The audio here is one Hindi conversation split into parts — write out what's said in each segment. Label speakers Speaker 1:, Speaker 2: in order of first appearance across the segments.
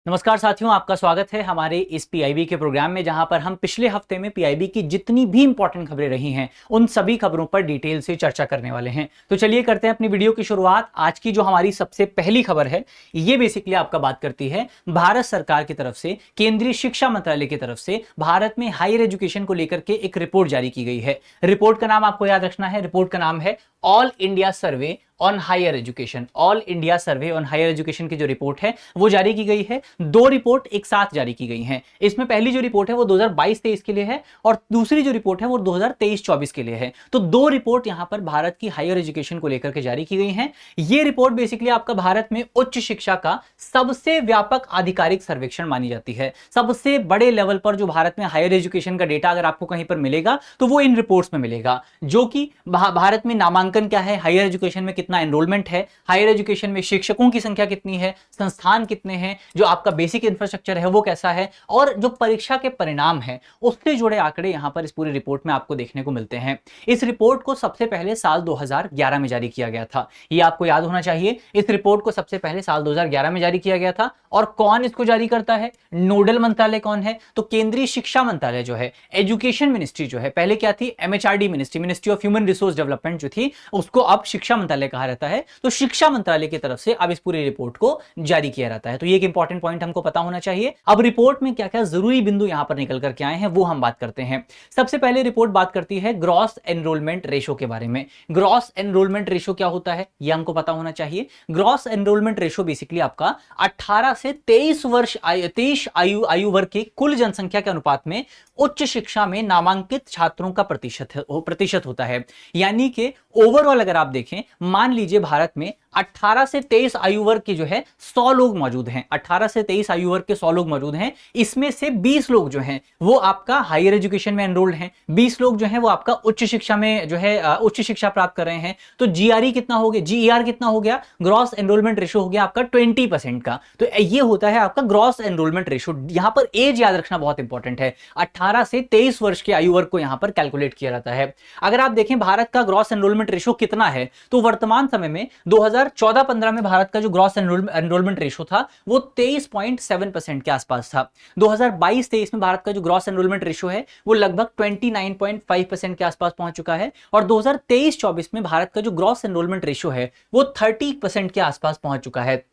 Speaker 1: नमस्कार साथियों, आपका स्वागत है हमारे इस पीआईबी के प्रोग्राम में, जहां पर हम पिछले हफ्ते में पीआईबी की जितनी भी इंपॉर्टेंट खबरें रही हैं उन सभी खबरों पर डिटेल से चर्चा करने वाले हैं। तो चलिए करते हैं अपनी वीडियो की शुरुआत। आज की जो हमारी सबसे पहली खबर है, ये बेसिकली आपका बात करती है भारत सरकार की तरफ से, केंद्रीय शिक्षा मंत्रालय की तरफ से भारत में हायर एजुकेशन को लेकर के एक रिपोर्ट जारी की गई है। रिपोर्ट का नाम आपको याद रखना है, रिपोर्ट का नाम है all India survey on higher education. All India survey on higher education की जो रिपोर्ट है वो जारी की गई है। दो रिपोर्ट एक साथ जारी की गई हैं। इसमें पहली जो रिपोर्ट है वो 2022-23 के लिए है और दूसरी जो रिपोर्ट है वो 2023-24 के लिए है। तो दो रिपोर्ट यहां पर भारत की हायर एजुकेशन को लेकर के जारी की गई हैं। ये रिपोर्ट बेसिकली आपका भारत में उच्च शिक्षा का सबसे व्यापक आधिकारिक सर्वेक्षण मानी जाती है। सबसे बड़े लेवल पर जो भारत में हायर एजुकेशन का डेटा अगर आपको कहीं पर मिलेगा तो वो इन रिपोर्ट्स में मिलेगा, जो कि भारत में नामांकन क्या है, हायर एजुकेशन में कितना एनरोलमेंट है, हायर एजुकेशन में शिक्षकों की संख्या कितनी है, संस्थान कितने हैं, जो आपका बेसिक इंफ्रास्ट्रक्चर है वो कैसा है, और जो परीक्षा के परिणाम है उससे जुड़े आंकड़े यहां पर इस पूरी रिपोर्ट में आपको देखने को मिलते हैं। इस रिपोर्ट को सबसे पहले साल 2011 में जारी किया गया था, ये आपको याद होना चाहिए। इस रिपोर्ट को सबसे पहले साल 2011 में जारी किया गया था। और कौन इसको जारी करता है, नोडल मंत्रालय कौन है, तो केंद्रीय शिक्षा मंत्रालय जो है, एजुकेशन मिनिस्ट्री जो है, पहले क्या थी, MHRD ministry, ministry of human resource development जो थी, उसको अब शिक्षा मंत्रालय कहा रहता है। तो शिक्षा मंत्रालय की तरफ से अब इस पूरी रिपोर्ट को जारी किया रहता है। तो ये एक इंपॉर्टेंट पॉइंट हमको पता होना चाहिए। अब रिपोर्ट में क्या क्या जरूरी बिंदु यहां पर निकल करके आए हैं वो हम बात करते हैं। सबसे पहले रिपोर्ट बात करती है ग्रॉस एनरोलमेंट रेशो के बारे में। ग्रॉस एनरोलमेंट रेशो क्या होता है ये हमको पता होना चाहिए। ग्रॉस एनरोलमेंट रेशो बेसिकली आपका 18 से 23 वर्ष 23 आयु वर्ग की कुल जनसंख्या के अनुपात में उच्च शिक्षा में नामांकित छात्रों का प्रतिशत होता है। यानी कि ओवरऑल अगर आप देखें, मान लीजिए भारत में 18 से 23 आयु वर्ग के जो है 100 लोग मौजूद हैं, 18 से 23 आयु वर्ग के 100 लोग मौजूद हैं। इसमें से 20 लोग जो हैं वो आपका हायर एजुकेशन में एनरोल्ड हैं, 20 लोग जो हैं वो आपका उच्च शिक्षा में जो है उच्च शिक्षा प्राप्त कर रहे हैं। तो जीआरई कितना हो गया, जीईआर कितना हो गया, ग्रॉस एनरोलमेंट रेशो हो गया आपका 20% का। तो ये होता है आपका ग्रॉस एनरोलमेंट रेशो। यहां पर एज याद रखना बहुत इंपॉर्टेंट है, 18 से 23 वर्ष के आयु वर्ग को यहां पर कैलकुलेट किया जाता है। अगर आप देखें भारत का ग्रॉस एनरोलमेंट रेशो कितना है, तो वर्तमान समय में 2014-15 में भारत का जो ग्रॉस एनरोलमेंट रेशो था वो 23.7% के आसपास था। 2022-23 में भारत का जो ग्रॉस एनरोलमेंट रेशो है वो लगभग 29.5% के आसपास पहुंच चुका है। और 2023-24 में भारत का जो ग्रॉस एनरोलमेंट रेशो है वो 30% के आसपास पहुंच चुका है।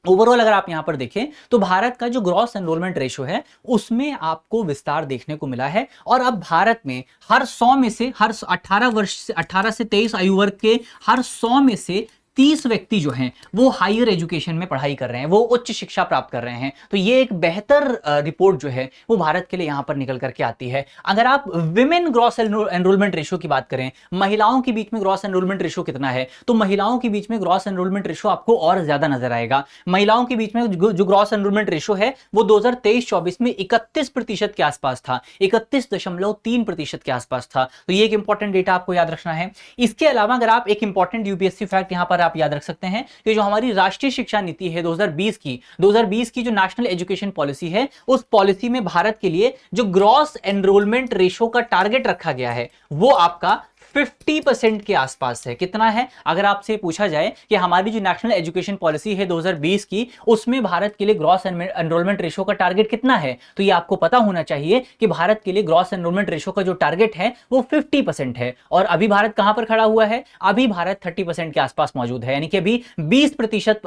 Speaker 1: ओवरऑल अगर आप यहां पर देखें तो भारत का जो ग्रॉस एनरोलमेंट रेशो है उसमें आपको विस्तार देखने को मिला है। और अब भारत में हर 100 में से, हर 18 से 23 आयु वर्ग के हर 100 में से 30 व्यक्ति जो हैं वो हायर एजुकेशन में पढ़ाई कर रहे हैं, वो उच्च शिक्षा प्राप्त कर रहे हैं। तो ये एक बेहतर रिपोर्ट जो है वो भारत के लिए यहां पर निकल करके आती है। अगर आप विमेन ग्रॉस एनरोलमेंट रेशो की बात करें, महिलाओं के बीच में ग्रॉस एनरोलमेंट रेशो कितना है, तो महिलाओं के बीच में ग्रॉस एनरोलमेंट रेशो आपको और ज्यादा नजर आएगा। महिलाओं के बीच में जो ग्रॉस एनरोलमेंट रेशो है वो 2023-24 में 31% के आसपास था, 31.3% के आसपास था। तो ये एक इंपॉर्टेंट डेटा आपको याद रखना है। इसके अलावा अगर आप एक इंपॉर्टेंट यूपीएससी फैक्ट यहां पर आप याद रख सकते हैं कि जो हमारी राष्ट्रीय शिक्षा नीति है 2020 की जो नेशनल एजुकेशन पॉलिसी है, उस पॉलिसी में भारत के लिए जो ग्रॉस एनरोलमेंट रेशो का टारगेट रखा गया है वो आपका 50% के आसपास है। कितना है, अगर आपसे पूछा जाए कि हमारी जो नेशनल एजुकेशन पॉलिसी है 2020 की, उसमें भारत के लिए ग्रॉस एनरोलमेंट रेशो का टारगेट कितना है, तो ये आपको पता होना चाहिए कि भारत के लिए ग्रॉस एनरोलमेंट रेशो का जो टारगेट है वो 50% है। और अभी भारत कहां पर खड़ा हुआ है, अभी भारत 30% के आसपास मौजूद है। यानी कि अभी 20%,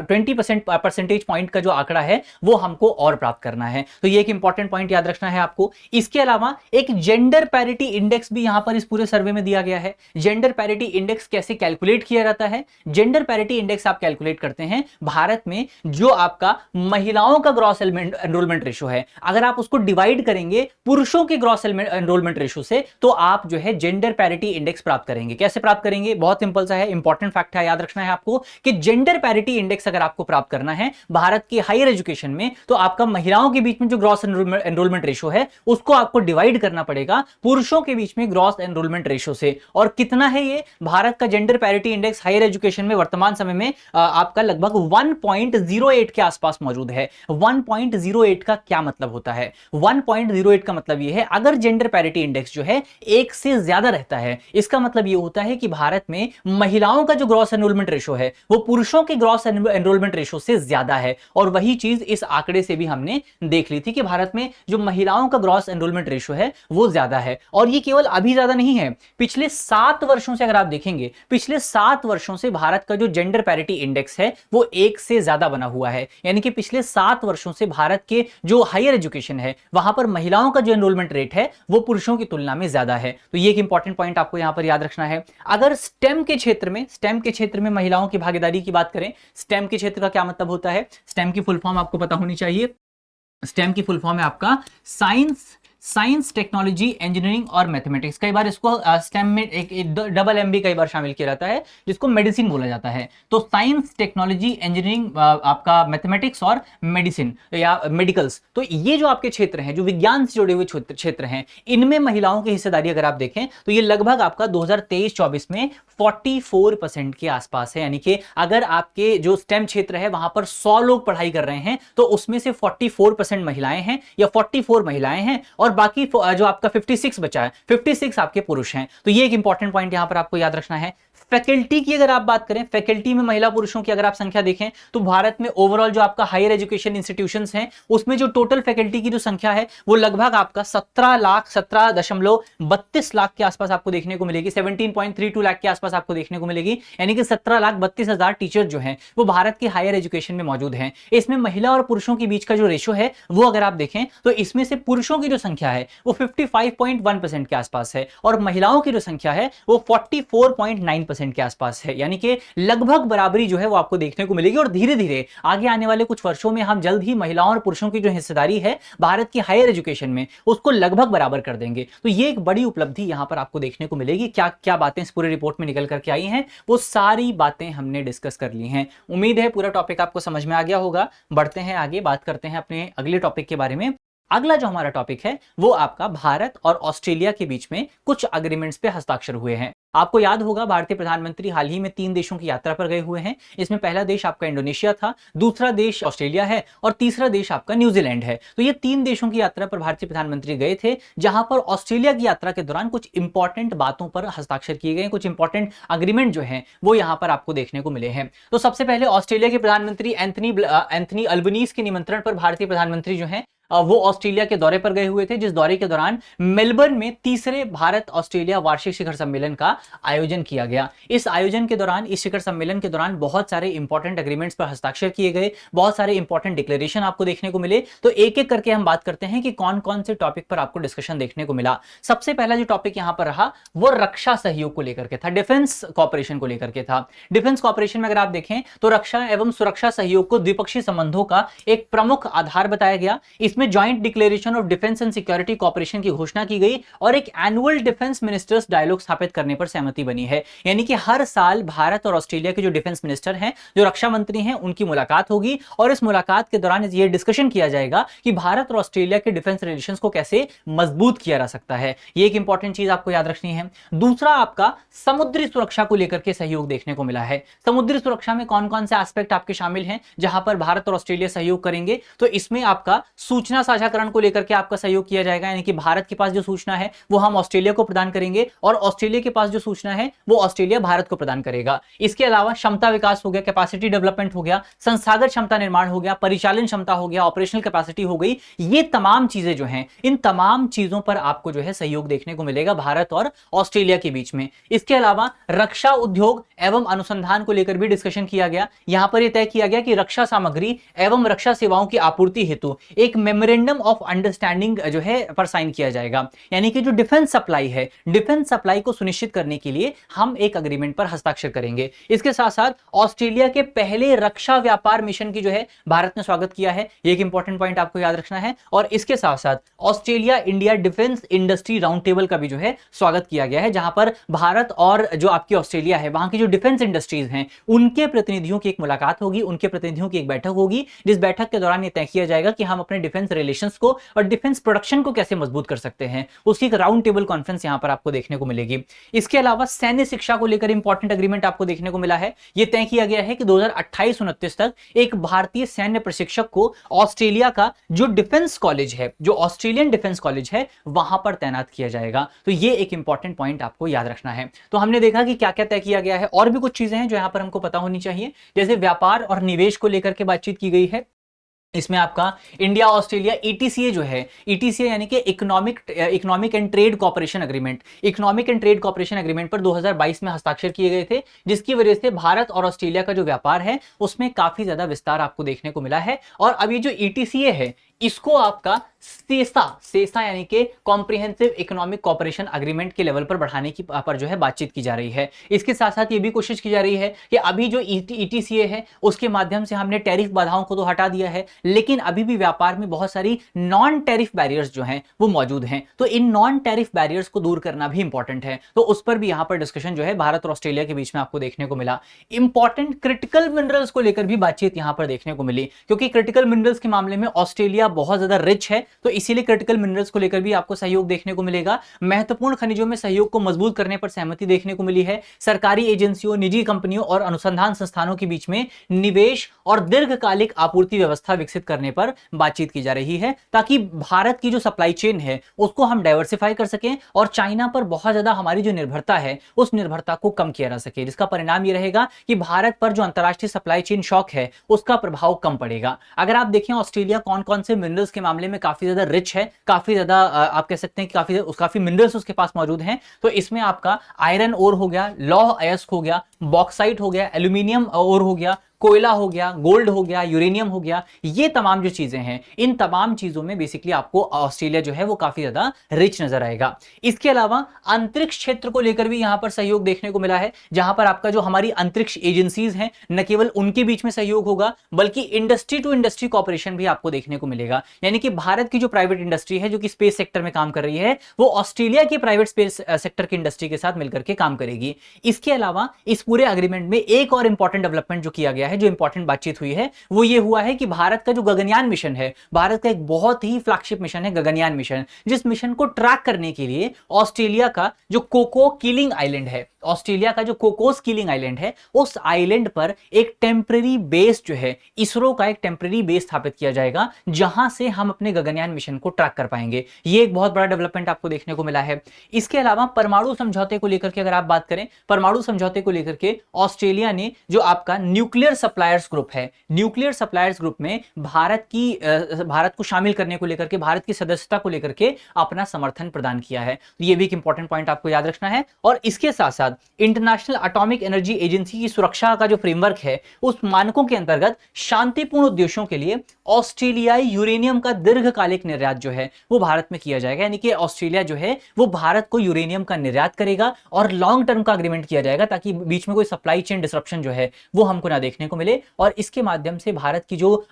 Speaker 1: 20% परसेंटेज पॉइंट का जो आंकड़ा है वो हमको और प्राप्त करना है। तो ये एक इंपॉर्टेंट पॉइंट याद रखना है आपको। इसके अलावा एक जेंडर पैरिटी इंडेक्स भी यहां पर इस पूरे सर्वे में दिया गया है। जेंडर पैरिटी इंडेक्स कैसे कैलकुलेट किया जाता है, जेंडर पैरिटी इंडेक्स आप कैलकुलेट करते हैं भारत में जो आपका महिलाओं का ग्रॉस एनरोलमेंट रेशो है, अगर आप उसको डिवाइड करेंगे पुरुषों के ग्रॉस एनरोलमेंट रेशो से, तो आप जो है जेंडर पैरिटी इंडेक्स प्राप्त करेंगे। कैसे प्राप्त करेंगे, बहुत सिंपल सा है, इंपॉर्टेंट फैक्ट है, याद रखना है आपको कि जेंडर पैरिटी इंडेक्स अगर आपको प्राप्त करना है भारत की हायर एजुकेशन में, तो आपका महिलाओं के बीच में जो ग्रॉस एनरोलमेंट रेशो है उसको आपको डिवाइड करना पड़ेगा पुरुषों के बीच में ग्रॉस एनरोलमेंट रेशो से। से। और कितना है ये? भारत का gender parity index higher education में वर्तमान समय में आपका लगभग 1.08 के आसपास मौजूद है। 1.08 का क्या मतलब होता है? 1.08 का मतलब ये है, अगर जेंडर पैरिटी इंडेक्स जो है 1 से ज्यादा रहता है, इसका मतलब ये होता है कि भारत में महिलाओं का जो ग्रॉस एनरोलमेंट रेशो है वो पुरुषों के ग्रॉस एनरोलमेंट रेशो से ज्यादा है। और वही चीज इस आंकड़े से भी हमने देख ली थी कि भारत में जो महिलाओं का ग्रॉस एनरोलमेंट रेशो है वो ज्यादा है। और ये केवल अभी ज्यादा नहीं है, पिछले 7 वर्षों से अगर आप देखेंगे, पिछले 7 वर्षों से भारत का जो जेंडर पैरिटी इंडेक्स है वो 1 से ज्यादा बना हुआ है। यानी कि पिछले 7 वर्षों से भारत के जो हायर एजुकेशन है वहां पर महिलाओं का जो एनरोलमेंट रेट है वो पुरुषों की तुलना में ज्यादा है। तो ये एक इंपॉर्टेंट पॉइंट आपको यहां पर याद रखना है। अगर स्टेम के क्षेत्र में महिलाओं की भागीदारी की बात करें, स्टेम के क्षेत्र का क्या मतलब होता है? स्टेम की फुल फॉर्म आपको पता होनी चाहिए। स्टेम की फुल फॉर्म है आपका साइंस, टेक्नोलॉजी, इंजीनियरिंग और मैथमेटिक्स। कई बार इसको स्टेम में एक डबल एमबी कई बार शामिल किया जाता है जिसको मेडिसिन बोला जाता है। तो साइंस, टेक्नोलॉजी, इंजीनियरिंग, आपका मैथमेटिक्स और मेडिसिन या मेडिकल्स, तो ये जो आपके क्षेत्र हैं, जो विज्ञान से जुड़े हुए क्षेत्र हैं, इनमें महिलाओं की हिस्सेदारी अगर आप देखें तो ये लगभग आपका 2023-24 में 44% के आसपास है। यानी कि अगर आपके जो स्टेम क्षेत्र है वहां पर 100 लोग पढ़ाई कर रहे हैं तो उसमें से 44% महिलाएं हैं या 44 महिलाएं हैं और बाकी जो आपका 56 बचा है, 56 आपके पुरुष हैं। तो ये एक इंपॉर्टेंट पॉइंट यहां पर आपको याद रखना है। फैकल्टी की अगर आप बात करें, फैकल्टी में महिला पुरुषों की अगर आप संख्या देखें तो भारत में ओवरऑल जो आपका हायर एजुकेशन इंस्टीट्यूशंस हैं उसमें जो टोटल फैकल्टी की जो संख्या है वो लगभग आपका 17.32 लाख के आसपास आपको देखने को मिलेगी। 17.32 लाख के आसपास आपको देखने को मिलेगी। यानी कि 17,32,000 टीचर जो हैं वो भारत के हायर एजुकेशन में मौजूद हैं। इसमें महिला और पुरुषों के बीच का जो रेशो है वो अगर आप देखें तो इसमें से पुरुषों की जो संख्या है वो 55.1% के आसपास है और महिलाओं की जो संख्या है वो 44.9% के आसपास है। यानी कि लगभग बराबरी जो है वो आपको देखने को मिलेगी। और धीरे धीरे आगे आने वाले कुछ वर्षों में हम जल्द ही महिलाओं और पुरुषों की जो हिस्सेदारी है भारत की हायर एजुकेशन में उसको लगभग बराबर कर देंगे। तो ये एक बड़ी उपलब्धि यहां पर आपको देखने को मिलेगी। क्या क्या बातें इस पूरे रिपोर्ट में निकल करके आई हैं वो सारी बातें हमने डिस्कस कर ली हैं। उम्मीद है पूरा टॉपिक आपको समझ में आ गया होगा। बढ़ते हैं आगे, बात करते हैं अपने अगले टॉपिक के बारे में। अगला जो हमारा टॉपिक है वो आपका भारत और ऑस्ट्रेलिया के बीच में कुछ अग्रीमेंट्स पे हस्ताक्षर हुए हैं। आपको याद होगा भारतीय प्रधानमंत्री हाल ही में 3 देशों की यात्रा पर गए हुए हैं। इसमें पहला देश आपका इंडोनेशिया था, दूसरा देश ऑस्ट्रेलिया है और तीसरा देश आपका न्यूजीलैंड है। तो ये 3 देशों की यात्रा पर भारतीय प्रधानमंत्री गए थे, जहां पर ऑस्ट्रेलिया की यात्रा के दौरान कुछ इंपॉर्टेंट बातों पर हस्ताक्षर किए गए, कुछ इंपॉर्टेंट अग्रीमेंट जो है वो यहां पर आपको देखने को मिले हैं। तो सबसे पहले ऑस्ट्रेलिया के प्रधानमंत्री एंथनी अल्बनीज के निमंत्रण पर भारतीय प्रधानमंत्री जो है वो ऑस्ट्रेलिया के दौरे पर गए हुए थे, जिस दौरे के दौरान मेलबर्न में तीसरे भारत ऑस्ट्रेलिया वार्षिक शिखर सम्मेलन का आयोजन किया गया। इस आयोजन के दौरान, इस शिखर सम्मेलन के दौरान बहुत सारे इंपॉर्टेंट एग्रीमेंट्स पर हस्ताक्षर किए गए, बहुत सारे इंपॉर्टेंट डिक्लेरेशन आपको देखने को मिले। तो एक एक करके हम बात करते हैं कि कौन कौन से टॉपिक पर आपको डिस्कशन देखने को मिला। सबसे पहला जो टॉपिक यहां पर रहा वो रक्षा सहयोग को लेकर के था, डिफेंस कॉपरेशन को लेकर के था। डिफेंस कॉपरेशन में अगर आप देखें तो रक्षा एवं सुरक्षा सहयोग को द्विपक्षीय संबंधों का एक प्रमुख आधार बताया गया। इसमें joint declaration of defence and security corporation की घोषणा की गई और एक एनुअल डिफेंस मिनिस्टर्स डायलॉग स्थापित करने पर सहमति बनी है। यानी कि हर साल भारत और ऑस्ट्रेलिया के जो डिफेंस मिनिस्टर हैं, जो रक्षा मंत्री हैं, उनकी मुलाकात होगी और इस मुलाकात के दौरान यह डिस्कशन किया जाएगा कि भारत और ऑस्ट्रेलिया के डिफेंस रिलेशंस को कैसे मजबूत किया जा सकता है। यह एक इंपॉर्टेंट चीज आपको याद रखनी है। दूसरा आपका समुद्री सुरक्षा को लेकर के सहयोग देखने को मिला है। समुद्री सुरक्षा में कौन कौन से एस्पेक्ट आपके शामिल हैं जहां पर भारत और ऑस्ट्रेलिया सहयोग करेंगे? तो इसमें आपका सूचना साझाकरण को लेकर के आपका सहयोग किया जाएगा। यानी कि भारत के पास जो सूचना है वो हम ऑस्ट्रेलिया को प्रदान करेंगे और ऑस्ट्रेलिया के पास जो सूचना है वो ऑस्ट्रेलिया भारत को प्रदान करेगा। इसके अलावा क्षमता विकास हो गया, कैपेसिटी डेवलपमेंट हो गया, संस्थागत क्षमता निर्माण हो गया, परिचालन क्षमता हो गया, ऑपरेशनल कैपेसिटी हो गई। ये तमाम चीजें जो हैं, इन तमाम चीजों पर आपको जो है सहयोग देखने को मिलेगा भारत और ऑस्ट्रेलिया के बीच में। इसके अलावा रक्षा उद्योग एवं अनुसंधान को लेकर भी डिस्कशन किया गया। यहां पर यह तय किया गया कि रक्षा सामग्री एवं रक्षा सेवाओं की आपूर्ति हेतु एक मेमोरेंडम ऑफ अंडरस्टैंडिंग जो है पर साइन किया जाएगा। यानी कि जो डिफेंस सप्लाई है, डिफेंस सप्लाई को सुनिश्चित करने के लिए हम एक अग्रीमेंट पर हस्ताक्षर करेंगे। इसके साथ साथ ऑस्ट्रेलिया के पहले रक्षा व्यापार मिशन की जो है भारत ने स्वागत किया है। ये एक इंपॉर्टेंट पॉइंट आपको याद रखना है। और इसके साथ साथ Australia India defence industry round table का भी जो है स्वागत किया गया है, जहां पर भारत और जो आपकी ऑस्ट्रेलिया है वहां की जो डिफेंस इंडस्ट्रीज हैं उनके प्रतिनिधियों की एक मुलाकात होगी, उनके प्रतिनिधियों की एक बैठक होगी, जिस बैठक के दौरान यह तय किया जाएगा कि हम अपने डिफेंस डिफेंस रिलेशंस को और डिफेंस प्रोडक्शन को कैसे मजबूत कर सकते हैं, उसकी एक राउंड टेबल कॉन्फ्रेंस यहां पर आपको देखने को मिलेगी। इसके अलावा सैन्य शिक्षा को लेकर इंपॉर्टेंट एग्रीमेंट आपको देखने को मिला है। यह तय किया गया है कि 2028-29 तक एक भारतीय सैन्य प्रशिक्षक को ऑस्ट्रेलिया का जो डिफेंस कॉलेज है, जो ऑस्ट्रेलियन डिफेंस कॉलेज है, वहां पर तैनात किया जाएगा। तो ये एक इंपॉर्टेंट पॉइंट आपको याद रखना है। तो हमने देखा कि क्या क्या तय किया गया है, और भी कुछ चीजें हैं जो यहां पर हमको पता होनी चाहिए, जैसे व्यापार और निवेश को लेकर के बातचीत की गई है। इसमें आपका इंडिया ऑस्ट्रेलिया ईटीसीए जो है, ईटीसीए यानी कि economic and trade cooperation agreement, economic and trade cooperation agreement पर 2022 में हस्ताक्षर किए गए थे, जिसकी वजह से भारत और ऑस्ट्रेलिया का जो व्यापार है उसमें काफी ज्यादा विस्तार आपको देखने को मिला है। और अब ये जो ईटीसीए है इसको आपका सेसा यानी कि कॉम्प्रिहेंसिव इकोनॉमिक कॉपरेशन एग्रीमेंट के लेवल पर बढ़ाने की पर जो है बातचीत की जा रही है। इसके साथ साथ ये भी कोशिश की जा रही है कि अभी जो ईटीसीए है उसके माध्यम से हमने टैरिफ बाधाओं को तो हटा दिया है, लेकिन अभी भी व्यापार में बहुत सारी नॉन टैरिफ बैरियर्स जो हैं वो मौजूद हैं। तो इन नॉन टैरिफ बैरियर्स को दूर करना भी इंपॉर्टेंट है। तो उस पर भी यहां पर डिस्कशन जो है भारत और ऑस्ट्रेलिया के बीच में आपको देखने को मिला। इंपॉर्टेंट क्रिटिकल मिनरल्स को लेकर भी बातचीत यहां पर देखने को मिली, क्योंकि क्रिटिकल मिनरल्स के मामले में ऑस्ट्रेलिया बहुत ज्यादा रिच है, तो इसीलिए क्रिटिकल मिनरल्स को लेकर भी आपको सहयोग देखने को मिलेगा। महत्वपूर्ण खनिजों में सहयोग को मजबूत करने पर सहमति देखने को मिली है। सरकारी एजेंसियों, निजी कंपनियों और अनुसंधान संस्थानों के बीच में निवेश और दीर्घकालिक आपूर्ति व्यवस्था विकसित करने पर बातचीत की जा रही है, ताकि भारत की जो सप्लाई चेन है उसको हम डाइवर्सिफाई कर सकें और चाइना पर बहुत ज्यादा हमारी जो निर्भरता है उस निर्भरता को कम किया जा सके, जिसका परिणाम यह रहेगा कि भारत पर जो अंतरराष्ट्रीय सप्लाई चेन शॉक है उसका प्रभाव कम पड़ेगा। अगर आप देखें ऑस्ट्रेलिया कौन कौन से मिनरल्स के मामले में काफी ज्यादा रिच है, काफी ज्यादा आप कह सकते हैं कि काफी मिनरल्स उसके पास मौजूद हैं, तो इसमें आपका आयरन ओर हो गया, लौह अयस्क हो गया, बॉक्साइट हो गया, एल्यूमिनियम ओर हो गया, कोयला हो गया, गोल्ड हो गया, यूरेनियम हो गया, ये तमाम जो चीजें हैं इन तमाम चीजों में बेसिकली आपको ऑस्ट्रेलिया जो है वो काफी ज्यादा रिच नजर आएगा। इसके अलावा अंतरिक्ष क्षेत्र को लेकर भी यहां पर सहयोग देखने को मिला है, जहां पर आपका जो हमारी अंतरिक्ष एजेंसीज हैं न केवल उनके बीच में सहयोग होगा बल्कि इंडस्ट्री टू इंडस्ट्री कॉपरेशन भी आपको देखने को मिलेगा। यानी कि भारत की जो प्राइवेट इंडस्ट्री है जो कि स्पेस सेक्टर में काम कर रही है वो ऑस्ट्रेलिया के प्राइवेट स्पेस सेक्टर की इंडस्ट्री के साथ मिलकर के काम करेगी। इसके अलावा इस पूरे एग्रीमेंट में एक और इंपॉर्टेंट डेवलपमेंट जो किया गया है, जो इंपॉर्टेंट बातचीत हुई है, वो ये हुआ है कि भारत का जो गगनयान मिशन है, भारत का एक बहुत ही फ्लैगशिप मिशन है गगनयान मिशन, जिस मिशन को ट्रैक करने के लिए ऑस्ट्रेलिया का जो कोको कीलिंग आइलैंड है, ऑस्ट्रेलिया का जो कोकोस कीलिंग आइलैंड है, उस आइलैंड पर एक टेम्पररी बेस जो है, इसरो का एक टेम्पररी बेस स्थापित किया जाएगा, जहां से हम अपने गगनयान मिशन को ट्रैक कर पाएंगे। ये एक बहुत बड़ा डेवलपमेंट आपको देखने को मिला है। इसके अलावा परमाणु समझौते को लेकर के अगर आप बात करें, परमाणु समझौते को लेकर के ऑस्ट्रेलिया ने जो आपका न्यूक्लियर सप्लायर्स ग्रुप है, न्यूक्लियर सप्लायर्स ग्रुप में भारत को शामिल करने को लेकर के, भारत की सदस्यता को लेकर के अपना समर्थन प्रदान किया है। तो ये भी एक इंपॉर्टेंट पॉइंट आपको याद रखना है। और इसके साथ साथ इंटरनेशनल एटॉमिक एनर्जी एजेंसी की सुरक्षा का जो फ्रेमवर्क है, उस मानकों के अंतर्गत शांतिपूर्ण उद्देश्यों के लिए ऑस्ट्रेलियाई यूरेनियम का दीर्घकालिक निर्यात जो है वो भारत में किया जाएगा। यानी कि ऑस्ट्रेलिया जो है वो भारत को यूरेनियम का निर्यात करेगा और लॉन्ग टर्म का एग्रीमेंट किया जाएगा, ताकि बीच में कोई सप्लाई चेन डिसरप्शन जो है वो हमको ना देखने को मिले, और इसके माध्यम से भारत के जो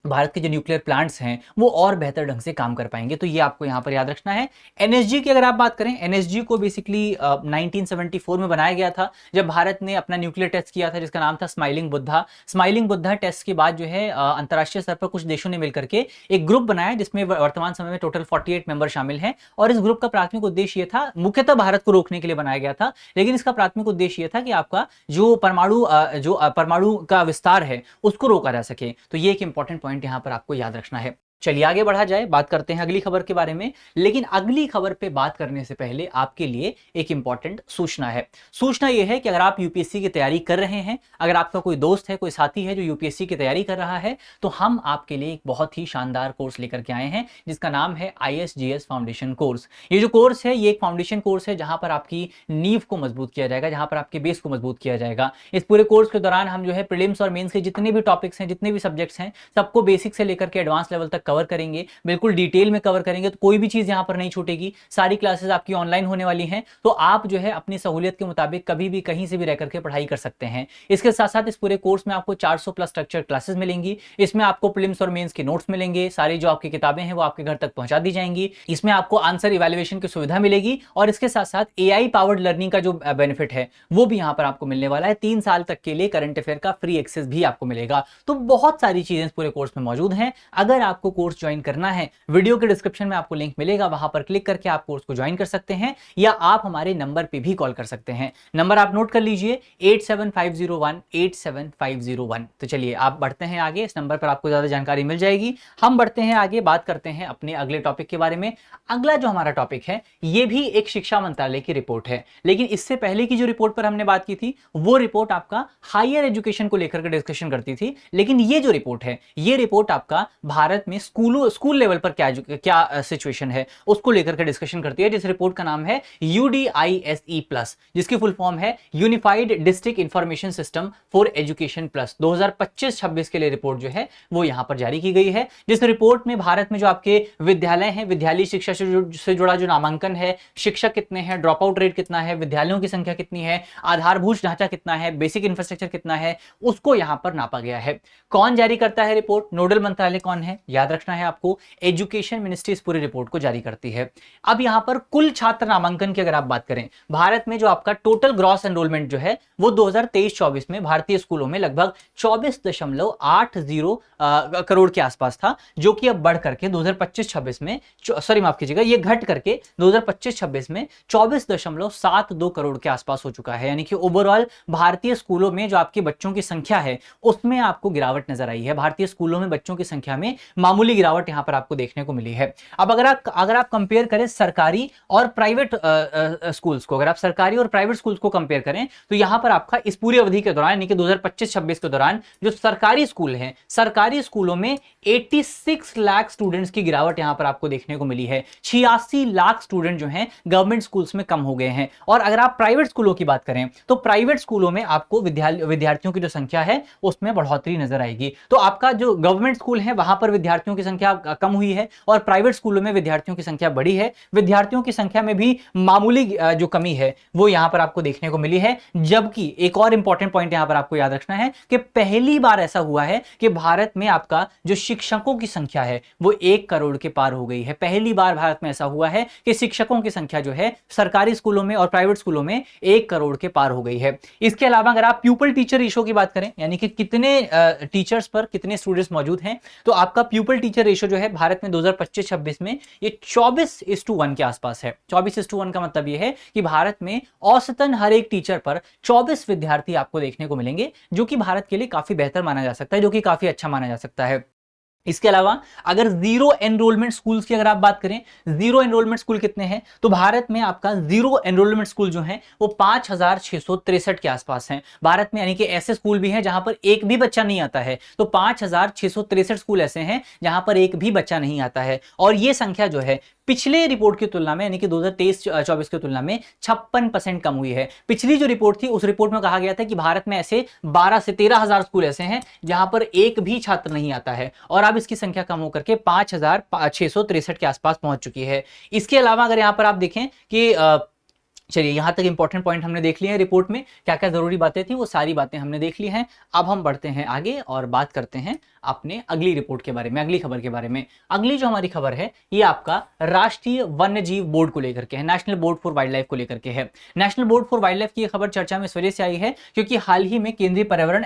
Speaker 1: न्यूक्लियर प्लांट्स हैं वो और बेहतर ढंग से काम कर पाएंगे। तो ये आपको यहां पर याद रखना है। एनएसजी की अगर आप बात करें, एनएसजी को बेसिकली 1974 में बनाया गया था, जब भारत ने अपना न्यूक्लियर टेस्ट किया था जिसका नाम था smiling Buddha. Smiling Buddha test के बाद जो है अंतरराष्ट्रीय स्तर पर कुछ देशों ने मिलकर के एक ग्रुप बनाया, जिसमें वर्तमान समय में टोटल 48 मेंबर शामिल हैं। और इस ग्रुप का प्राथमिक उद्देश्य यह था, मुख्यतः भारत को रोकने के लिए बनाया गया था, लेकिन इसका प्राथमिक उद्देश्य यह था कि आपका जो परमाणु का विस्तार है उसको रोका जा सके। तो ये एक इंपॉर्टेंट पॉइंट यहां पर आपको याद रखना है। चलिए आगे बढ़ा जाए, बात करते हैं अगली खबर के बारे में। लेकिन अगली खबर पे बात करने से पहले आपके लिए एक इंपॉर्टेंट सूचना है। सूचना यह है कि अगर आप यूपीएससी की तैयारी कर रहे हैं, अगर आपका कोई दोस्त है, कोई साथी है जो यूपीएससी की तैयारी कर रहा है, तो हम आपके लिए एक बहुत ही शानदार कोर्स लेकर के आए हैं, जिसका नाम है ISGS फाउंडेशन कोर्स। ये जो कोर्स है ये एक फाउंडेशन कोर्स है, जहां पर आपकी नींव को मजबूत किया जाएगा, जहां पर आपके बेस को मजबूत किया जाएगा। इस पूरे कोर्स के दौरान हम जो है प्रीलिम्स और मेंस के जितने भी टॉपिक्स हैं, जितने भी सब्जेक्ट्स हैं, सबको बेसिक से लेकर के एडवांस लेवल तक कवर करेंगे, बिल्कुल डिटेल में कवर करेंगे। तो कोई भी चीज यहां पर नहीं छूटेगी। सारी क्लासेस आपकी ऑनलाइन होने वाली हैं, तो आप जो है अपनी सहूलियत के मुताबिक कभी भी कहीं से भी रह करके पढ़ाई कर सकते हैं। इसके साथ साथ इस पूरे कोर्स में आपको 400 प्लस स्ट्रक्चर्ड क्लासेस मिलेंगी। इसमें आपको प्रीलिम्स और मेंस के नोट्स मिलेंगे, सारी जो आपकी किताबें हैं वो आपके घर तक पहुंचा दी जाएंगी। इसमें आपको आंसर इवैल्यूएशन की सुविधा मिलेगी, और इसके साथ साथ AI पावर्ड लर्निंग का जो बेनिफिट है वो भी यहां पर आपको मिलने वाला है। 3 साल तक के लिए करंट अफेयर का फ्री एक्सेस भी आपको मिलेगा। तो बहुत सारी चीजें इस पूरे कोर्स में मौजूद हैं। अगर आपको कोर्स ज्वाइन करना है, वीडियो के डिस्क्रिप्शन में आपको लिंक मिलेगा, वहां पर क्लिक करके आप कोर्स को ज्वाइन कर सकते हैं, या आप हमारे नंबर पे भी कॉल कर सकते हैं। नंबर आप नोट कर लीजिए 8750187501। तो चलिए आप बढ़ते हैं आगे, इस नंबर पर आपको ज्यादा जानकारी मिल जाएगी। हम बढ़ते हैं आगे, बात करते हैं अपने अगले टॉपिक के बारे में। अगला जो हमारा टॉपिक है ये भी एक शिक्षा मंत्रालय की रिपोर्ट है, लेकिन इससे पहले की जो रिपोर्ट पर हमने बात की थी वो रिपोर्ट आपका हायर एजुकेशन को लेकर के डिस्कशन करती थी, लेकिन ये जो रिपोर्ट है ये रिपोर्ट आपका भारत में स्कूल लेवल पर क्या सिचुएशन है उसको लेकर के डिस्कशन करती है, जिस रिपोर्ट का नाम है UDISE प्लस, जिसकी फुल फॉर्म है unified district information system for education plus. 2025-26 के लिए रिपोर्ट जो है वो यहां पर जारी की गई है, जिस रिपोर्ट में भारत में जो आपके विद्यालय हैं, विद्यालय शिक्षा से जुड़ा जो नामांकन है, शिक्षक कितने हैं, ड्रॉप आउट रेट कितना है, विद्यालयों की संख्या कितनी है, आधारभूत ढांचा कितना है, बेसिक इंफ्रास्ट्रक्चर कितना है, उसको यहां पर नापा गया है। कौन जारी करता है रिपोर्ट, नोडल मंत्रालय कौन है, याद रखना है आपको, एजुकेशन मिनिस्ट्री इस पूरी रिपोर्ट को जारी करती है। अब यहां पर कुल छात्र नामांकन की अगर आप बात करें, भारत में जो आपका टोटल ग्रॉस एनरोलमेंट जो है वो 2023-24 में भारतीय स्कूलों में लगभग 24.80 करोड़ के आसपास था, जो कि अब बढ़ करके 2025-26 में माफ कीजिएगा, ये घट करके 2025-26 में 24.72 करोड़ के आसपास हो चुका है। यानी कि ओवरऑल भारतीय स्कूलों में जो आपके बच्चों की संख्या है उसमें आपको गिरावट नजर आई है। भारतीय स्कूलों में बच्चों की संख्या में मामूली गिरावट यहां पर आपको देखने को मिली है। अब अगर आप कंपेयर करें सरकारी और प्राइवेट स्कूल्स को, अगर आप सरकारी और प्राइवेट स्कूल्स को कंपेयर करें तो यहां पर आपका इस पूरी अवधि के दौरान यानी कि 2025-26 के दौरान जो सरकारी स्कूल हैं, सरकारी स्कूलों में 86 लाख स्टूडेंट्स की गिरावट यहां पर आपको देखने को मिली है। 86 लाख स्टूडेंट जो हैं गवर्नमेंट स्कूल्स में कम हो गए हैं। और अगर आप प्राइवेट स्कूलों की बात करें तो प्राइवेट स्कूलों में आपको विद्यार्थियों की जो संख्या है उसमें बढ़ोतरी नजर आएगी। तो आपका जो गवर्नमेंट स्कूल है वहां पर विद्यार्थियों की संख्या कम हुई है और प्राइवेट स्कूलों में विद्यार्थियों की संख्या बढ़ी है। विद्यार्थियों की संख्या में भी मामूली जो कमी है वो यहां पर आपको देखने को मिली है। जबकि एक और इंपॉर्टेंट पॉइंट यहां पर आपको याद रखना है कि पहली बार ऐसा हुआ है कि भारत में आपका जो शिक्षकों की संख्या है वो 1 करोड़ के पार हो गई है। पहली बार भारत में ऐसा हुआ है कि शिक्षकों की संख्या जो है सरकारी स्कूलों में और प्राइवेट स्कूलों में 1 करोड़ के पार हो गई है। इसके अलावा अगर आप प्यूपल टीचर रेशो की बात करें, यानी कि कितने टीचर्स पर कितने स्टूडेंट्स मौजूद हैं, तो आपका प्यूपल टीचर रेशो जो है भारत में 2025-26 में ये 24:1 के आसपास है। 24:1 का मतलब ये है कि भारत में औसतन हर एक टीचर पर 24 विद्यार्थी आपको देखने को मिलेंगे, जो कि भारत के लिए काफी बेहतर माना जा सकता है, जो कि काफी अच्छा माना जा सकता है। इसके अलावा अगर जीरो एनरोलमेंट स्कूल्स की अगर आप बात करें, जीरो एनरोलमेंट स्कूल कितने हैं, तो भारत में आपका जीरो एनरोलमेंट स्कूल जो है वो 5663 के आसपास हैं भारत में। यानी कि ऐसे स्कूल भी हैं जहां पर एक भी बच्चा नहीं आता है, तो 5663 स्कूल ऐसे हैं जहां पर एक भी बच्चा नहीं आता है। और ये संख्या जो है पिछले रिपोर्ट की तुलना में यानी कि 2023-24 की तुलना में 56% कम हुई है। पिछली जो रिपोर्ट थी उस रिपोर्ट में कहा गया था कि भारत में ऐसे 12 से 13 हजार स्कूल ऐसे हैं जहां पर एक भी छात्र नहीं आता है, और अब इसकी संख्या कम होकर के 5663 के आसपास पहुंच चुकी है। इसके अलावा अगर यहां पर आप देखें कि चलिए यहां तक इंपॉर्टेंट पॉइंट हमने देख लिए हैं, रिपोर्ट में क्या क्या जरूरी बातें थी वो सारी बातें हमने देख ली हैं। अब हम बढ़ते हैं आगे और बात करते हैं अपने अगली रिपोर्ट के बारे में, अगली खबर के बारे में। अगली जो हमारी खबर है ये आपका राष्ट्रीय वन्य जीव बोर्ड को लेकर के है, national board for wild life को लेकर के है। National board for wild life की खबर चर्चा में इस वजह से आई है क्योंकि हाल ही में केंद्रीय पर्यावरण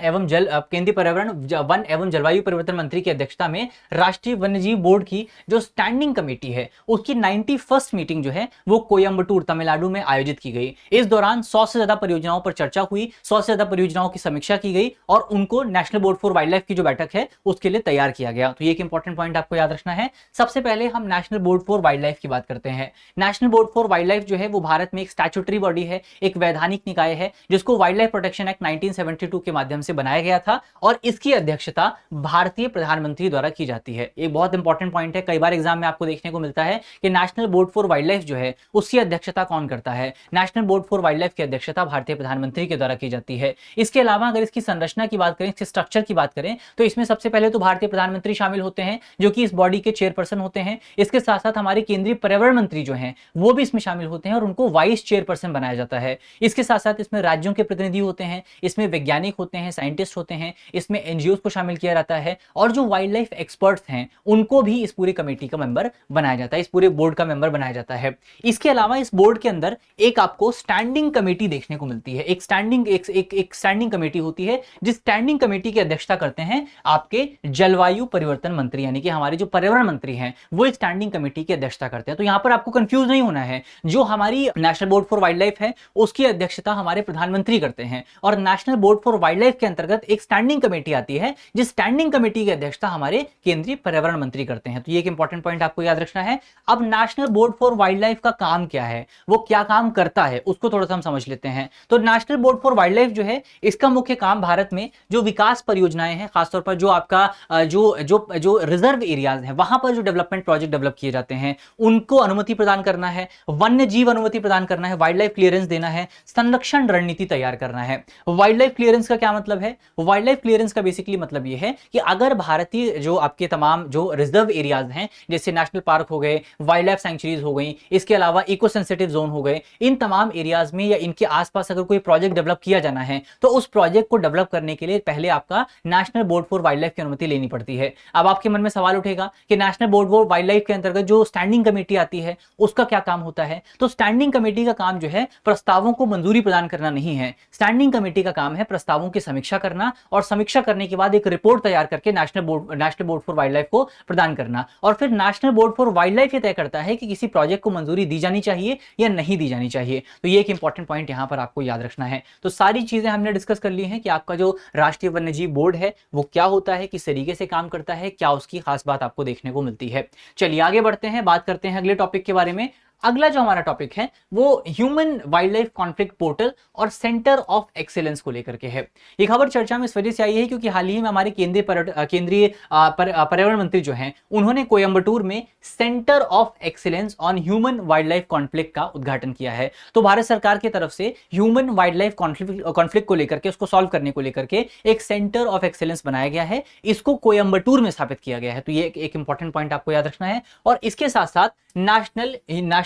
Speaker 1: वन एवं जलवायु परिवर्तन मंत्री की अध्यक्षता में राष्ट्रीय वन्य जीव बोर्ड की जो स्टैंडिंग कमेटी है उसकी 91st मीटिंग जो है वो कोयम्बटूर तमिलनाडु में आयोजित की गई। इस दौरान 100 से ज्यादा परियोजनाओं पर चर्चा हुई, 100 से ज्यादा परियोजनाओं की समीक्षा की गई और उनको national board for wild life की जो बैठक है उसके लिए तैयार किया गया। तो ये एक इंपॉर्टेंट पॉइंट आपको याद रखना है। सबसे पहले हम national board for wild life की बात करते हैं। National board for wild life जो है वो भारत में एक स्टैट्यूटरी बॉडी है, एक वैधानिक निकाय है जिसको वाइल्ड लाइफ प्रोटेक्शन एक्ट 1972 के माध्यम से बनाया गया था और इसकी अध्यक्षता भारतीय प्रधानमंत्री द्वारा की जाती है। एक बहुत इंपॉर्टेंट पॉइंट है, कई बार एग्जाम में आपको देखने को मिलता है कि national board for wild life जो है उसकी अध्यक्षता कौन करता है। National board for wild life की अध्यक्षता भारतीय प्रधानमंत्री के द्वारा की जाती है। इसके अलावा अगर इसकी संरचना की बात करें, इसके स्ट्रक्चर की बात करें, तो इसमें सबसे पहले तो भारतीय प्रधानमंत्री शामिल होते हैं जो कि इस बॉडी के चेयरपर्सन होते हैं। इसके साथ साथ हमारे केंद्रीय पर्यावरण मंत्री जो हैं वो भी इसमें शामिल होते हैं और उनको वाइस चेयरपर्सन बनाया जाता है। इसके साथ साथ इसमें राज्यों के प्रतिनिधि होते हैं, इसमें वैज्ञानिक होते हैं, साइंटिस्ट होते हैं, इसमें एनजीओ को शामिल किया जाता है और जो वाइल्ड लाइफ एक्सपर्ट्स हैं उनको भी इस पूरी कमेटी का मेंबर बनाया जाता है, इस पूरे बोर्ड का मेंबर बनाया जाता है। इसके अलावा इस बोर्ड के अंदर एक एक आपको स्टैंडिंग कमेटी देखने को मिलती है। एक स्टैंडिंग कमेटी होती है, जिस स्टैंडिंग कमेटी की अध्यक्षता करते हैं आपके जलवायु परिवर्तन मंत्री, यानी कि हमारे जो पर्यावरण मंत्री हैं वो एक स्टैंडिंग कमेटी की अध्यक्षता करते हैं। तो यहां पर आपको कंफ्यूज नहीं होना है, जो हमारी national board for wild life है उसकी अध्यक्षता हमारे प्रधानमंत्री करते हैं, और national board for wild life के अंतर्गत एक स्टैंडिंग कमेटी आती है, जिस स्टैंडिंग कमेटी की अध्यक्षता हमारे केंद्रीय पर्यावरण मंत्री करते हैं। तो ये एक इंपॉर्टेंट पॉइंट आपको याद रखना है। अब national board for wild life का काम क्या है, वो क्या काम करता है, उसको थोड़ा सा हम समझ लेते हैं। तो national board for wild life जो है, इसका मुख्य काम भारत में जो विकास परियोजनाएं हैं, खासतौर पर जो आपका जो रिजर्व एरियाज हैं वहां पर जो डेवलपमेंट प्रोजेक्ट डेवलप किए जाते हैं उनको अनुमति प्रदान करना है, वन्य जीव अनुमति प्रदान करना है, वाइल्ड लाइफ क्लियरेंस देना है, संरक्षण रणनीति तैयार करना है। वाइल्ड लाइफ क्लियरेंस का क्या मतलब है? वाइल्ड लाइफ क्लियरेंस का बेसिकली मतलब यह है कि अगर भारतीय जो आपके तमाम जो रिजर्व एरियाज हैं, जैसे नेशनल पार्क हो गए, वाइल्ड लाइफ सैंक्चुरीज हो गई, इसके अलावा इको सेंसिटिव जोन हो गए, इन तमाम एरियाज में या इनके आसपास अगर कोई प्रोजेक्ट डेवलप किया जाना है तो उस प्रोजेक्ट को डेवलप करने के लिए पहले आपका national board for wild life की अनुमति लेनी पड़ती है। अब आपके मन में सवाल उठेगा कि national board for wild life के अंतर्गत जो स्टैंडिंग कमेटी आती है उसका क्या काम होता है? तो स्टैंडिंग कमेटी का काम जो है प्रस्तावों को मंजूरी प्रदान करना नहीं है। स्टैंडिंग कमेटी का काम है प्रस्तावों की समीक्षा करना, और समीक्षा करने के बाद एक रिपोर्ट तैयार करके national board for wild life को प्रदान करना, और फिर national board for wild life ये तय करता है कि किसी प्रोजेक्ट को मंजूरी दी जानी चाहिए या नहीं दी जानी चाहिए। तो ये एक इंपॉर्टेंट पॉइंट यहां पर आपको याद रखना है। तो सारी चीजें हमने डिस्कस कर ली हैं कि आपका जो राष्ट्रीय वन्यजीव बोर्ड है वो क्या होता है, किस तरीके से काम करता है, क्या उसकी खास बात आपको देखने को मिलती है। चलिए आगे बढ़ते हैं, बात करते हैं अगले टॉपिक के बारे में। अगला जो हमारा टॉपिक है वो human wild life conflict portal और सेंटर ऑफ एक्सीलेंस को लेकर के है। ये खबर चर्चा में इस वजह से आई है क्योंकि हाल ही में हमारे केंद्रीय पर्यावरण मंत्री जो हैं उन्होंने कोयंबटूर में centre of excellence on human wild life conflict का उद्घाटन किया है। तो भारत सरकार की तरफ से ह्यूमन वाइल्ड लाइफ कॉन्फ्लिक्ट को लेकर के, उसको सॉल्व करने को लेकर के एक सेंटर ऑफ एक्सीलेंस बनाया गया है, इसको कोयंबटूर में स्थापित किया गया है। तो ये एक इंपॉर्टेंट पॉइंट आपको याद रखना है। और इसके साथ साथ national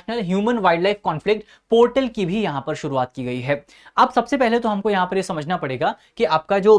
Speaker 1: human wild life conflict portal की भी यहां पर शुरुआत की गई है। अब सबसे पहले तो हमको यहां पर यह समझना पड़ेगा कि आपका जो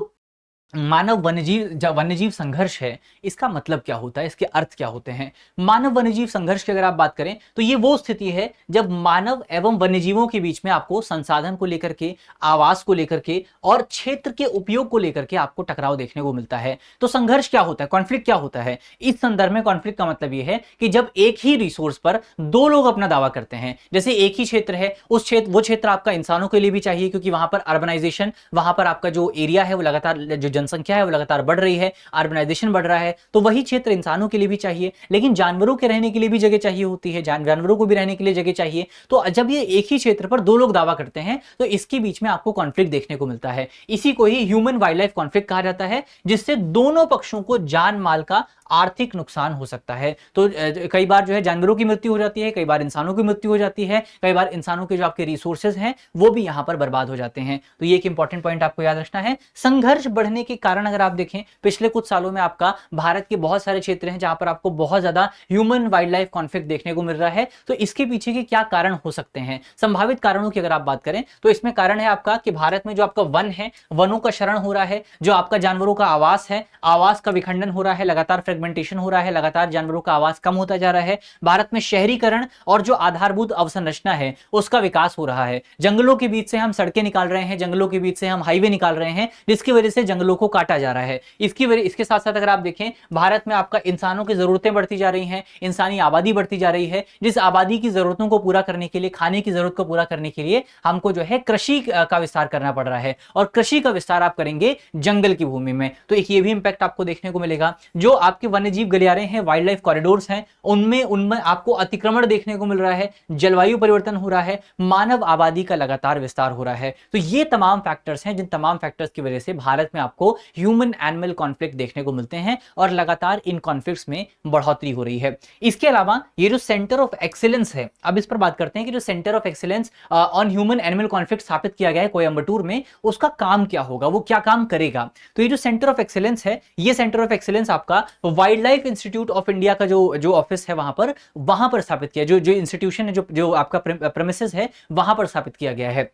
Speaker 1: मानव वन्यजीव संघर्ष है इसका मतलब क्या होता है, इसके अर्थ क्या होते हैं। मानव वन्यजीव संघर्ष की अगर आप बात करें तो ये वो स्थिति है जब मानव एवं वन्यजीवों के बीच में आपको संसाधन को लेकर के, आवास को लेकर के और क्षेत्र के उपयोग को लेकर के आपको टकराव देखने को मिलता है। तो संघर्ष क्या होता है, कॉन्फ्लिक्ट क्या होता है? इस संदर्भ में कॉन्फ्लिक्ट का मतलब यह है कि जब एक ही रिसोर्स पर दो लोग अपना दावा करते हैं। जैसे एक ही क्षेत्र है, वो क्षेत्र आपका इंसानों के लिए भी चाहिए क्योंकि वहां पर अर्बनाइजेशन, वहां पर आपका जो एरिया है वो लगातार, जो जनसंख्या है वो लगातार बढ़ रही है, अर्बनाइजेशन बढ़ रहा है, तो वही क्षेत्र इंसानों के लिए भी चाहिए, लेकिन जानवरों के रहने के लिए भी जगह चाहिए होती है, जानवरों को भी रहने के लिए जगह चाहिए। तो जब ये एक ही क्षेत्र पर दो लोग दावा करते हैं तो इसके बीच में आपको कॉन्फ्लिक्ट देखने को मिलता है। इसी को ही ह्यूमन वाइल्ड लाइफ कॉन्फ्लिक्ट कहा जाता है, जिससे दोनों पक्षों को जान माल का आर्थिक नुकसान हो सकता है। तो कई बार जो है जानवरों की मृत्यु हो जाती है, कई बार इंसानों की मृत्यु हो जाती है, कई बार इंसानों के जो आपके रिसोर्सेज हैं वो भी यहां पर बर्बाद हो जाते हैं। तो ये एक इंपॉर्टेंट पॉइंट आपको याद रखना है। संघर्ष बढ़ने के कारण अगर आप देखें पिछले कुछ सालों में आपका भारत के बहुत सारे क्षेत्र हैं जहां पर आपको बहुत ज्यादा ह्यूमन वाइल्ड लाइफ कॉन्फ्लिक्ट देखने को मिल रहा है। तो इसके पीछे के क्या कारण हो सकते हैं? संभावित कारणों की अगर आप बात करें तो इसमें कारण है आपका कि भारत में जो आपका वन है, वनों का क्षरण हो रहा है, जो आपका जानवरों का आवास है, आवास का विखंडन हो रहा है, लगातार फ्रेगमेंटेशन हो रहा है, लगातार जानवरों का आवास कम होता जा रहा है। भारत में शहरीकरण और जो आधारभूत अवसंरचना है उसका विकास हो रहा है। जंगलों के बीच से हम सड़कें निकाल रहे हैं, जंगलों के बीच से हम हाईवे निकाल रहे हैं, जिसकी वजह से जंगलों को काटा जा रहा है। इसके साथ साथ अगर आप देखें भारत में आपका इंसानों की जरूरतें बढ़ती जा रही हैं, इंसानी आबादी बढ़ती जा रही है, जिस आबादी की जरूरतों को पूरा करने के लिए, खाने की जरूरत को पूरा करने के लिए हमको जो है कृषि का विस्तार करना पड़ रहा है। और कृषि का विस्तार आप करेंगे जंगल की भूमि में, तो एक ये भी इंपैक्ट आपको देखने को मिलेगा। जो आपके वन्यजीव गलियारे हैं, वाइल्ड लाइफ कॉरिडोर्स हैं, उनमें आपको अतिक्रमण देखने को मिल रहा है, जलवायु परिवर्तन हो रहा है, मानव आबादी का लगातार विस्तार हो रहा है। तो ये तमाम फैक्टर्स हैं जिन तमाम फैक्टर्स की वजह से भारत में आपको ह्यूमन एनिमल कॉन्फ्लिक्ट देखने को मिलते हैं और लगातार इन कॉन्फ्लिक्ट्स में बढ़ोतरी हो रही है। इसके अलावा ये जो सेंटर ऑफ एक्सीलेंस है, अब इस पर बात करते हैं कि जो centre of excellence on human animal conflict स्थापित किया गया है कोयंबटूर में, उसका काम क्या होगा, वो क्या काम करेगा? तो ये जो सेंटर ऑफ एक्सीलेंस है, ये सेंटर ऑफ एक्सीलेंस आपका wild life institute of India का जो ऑफिस है वहां पर स्थापित किया, जो इंस्टीट्यूशन है, जो आपका प्रेमिसेस है वहां पर स्थापित किया गया है।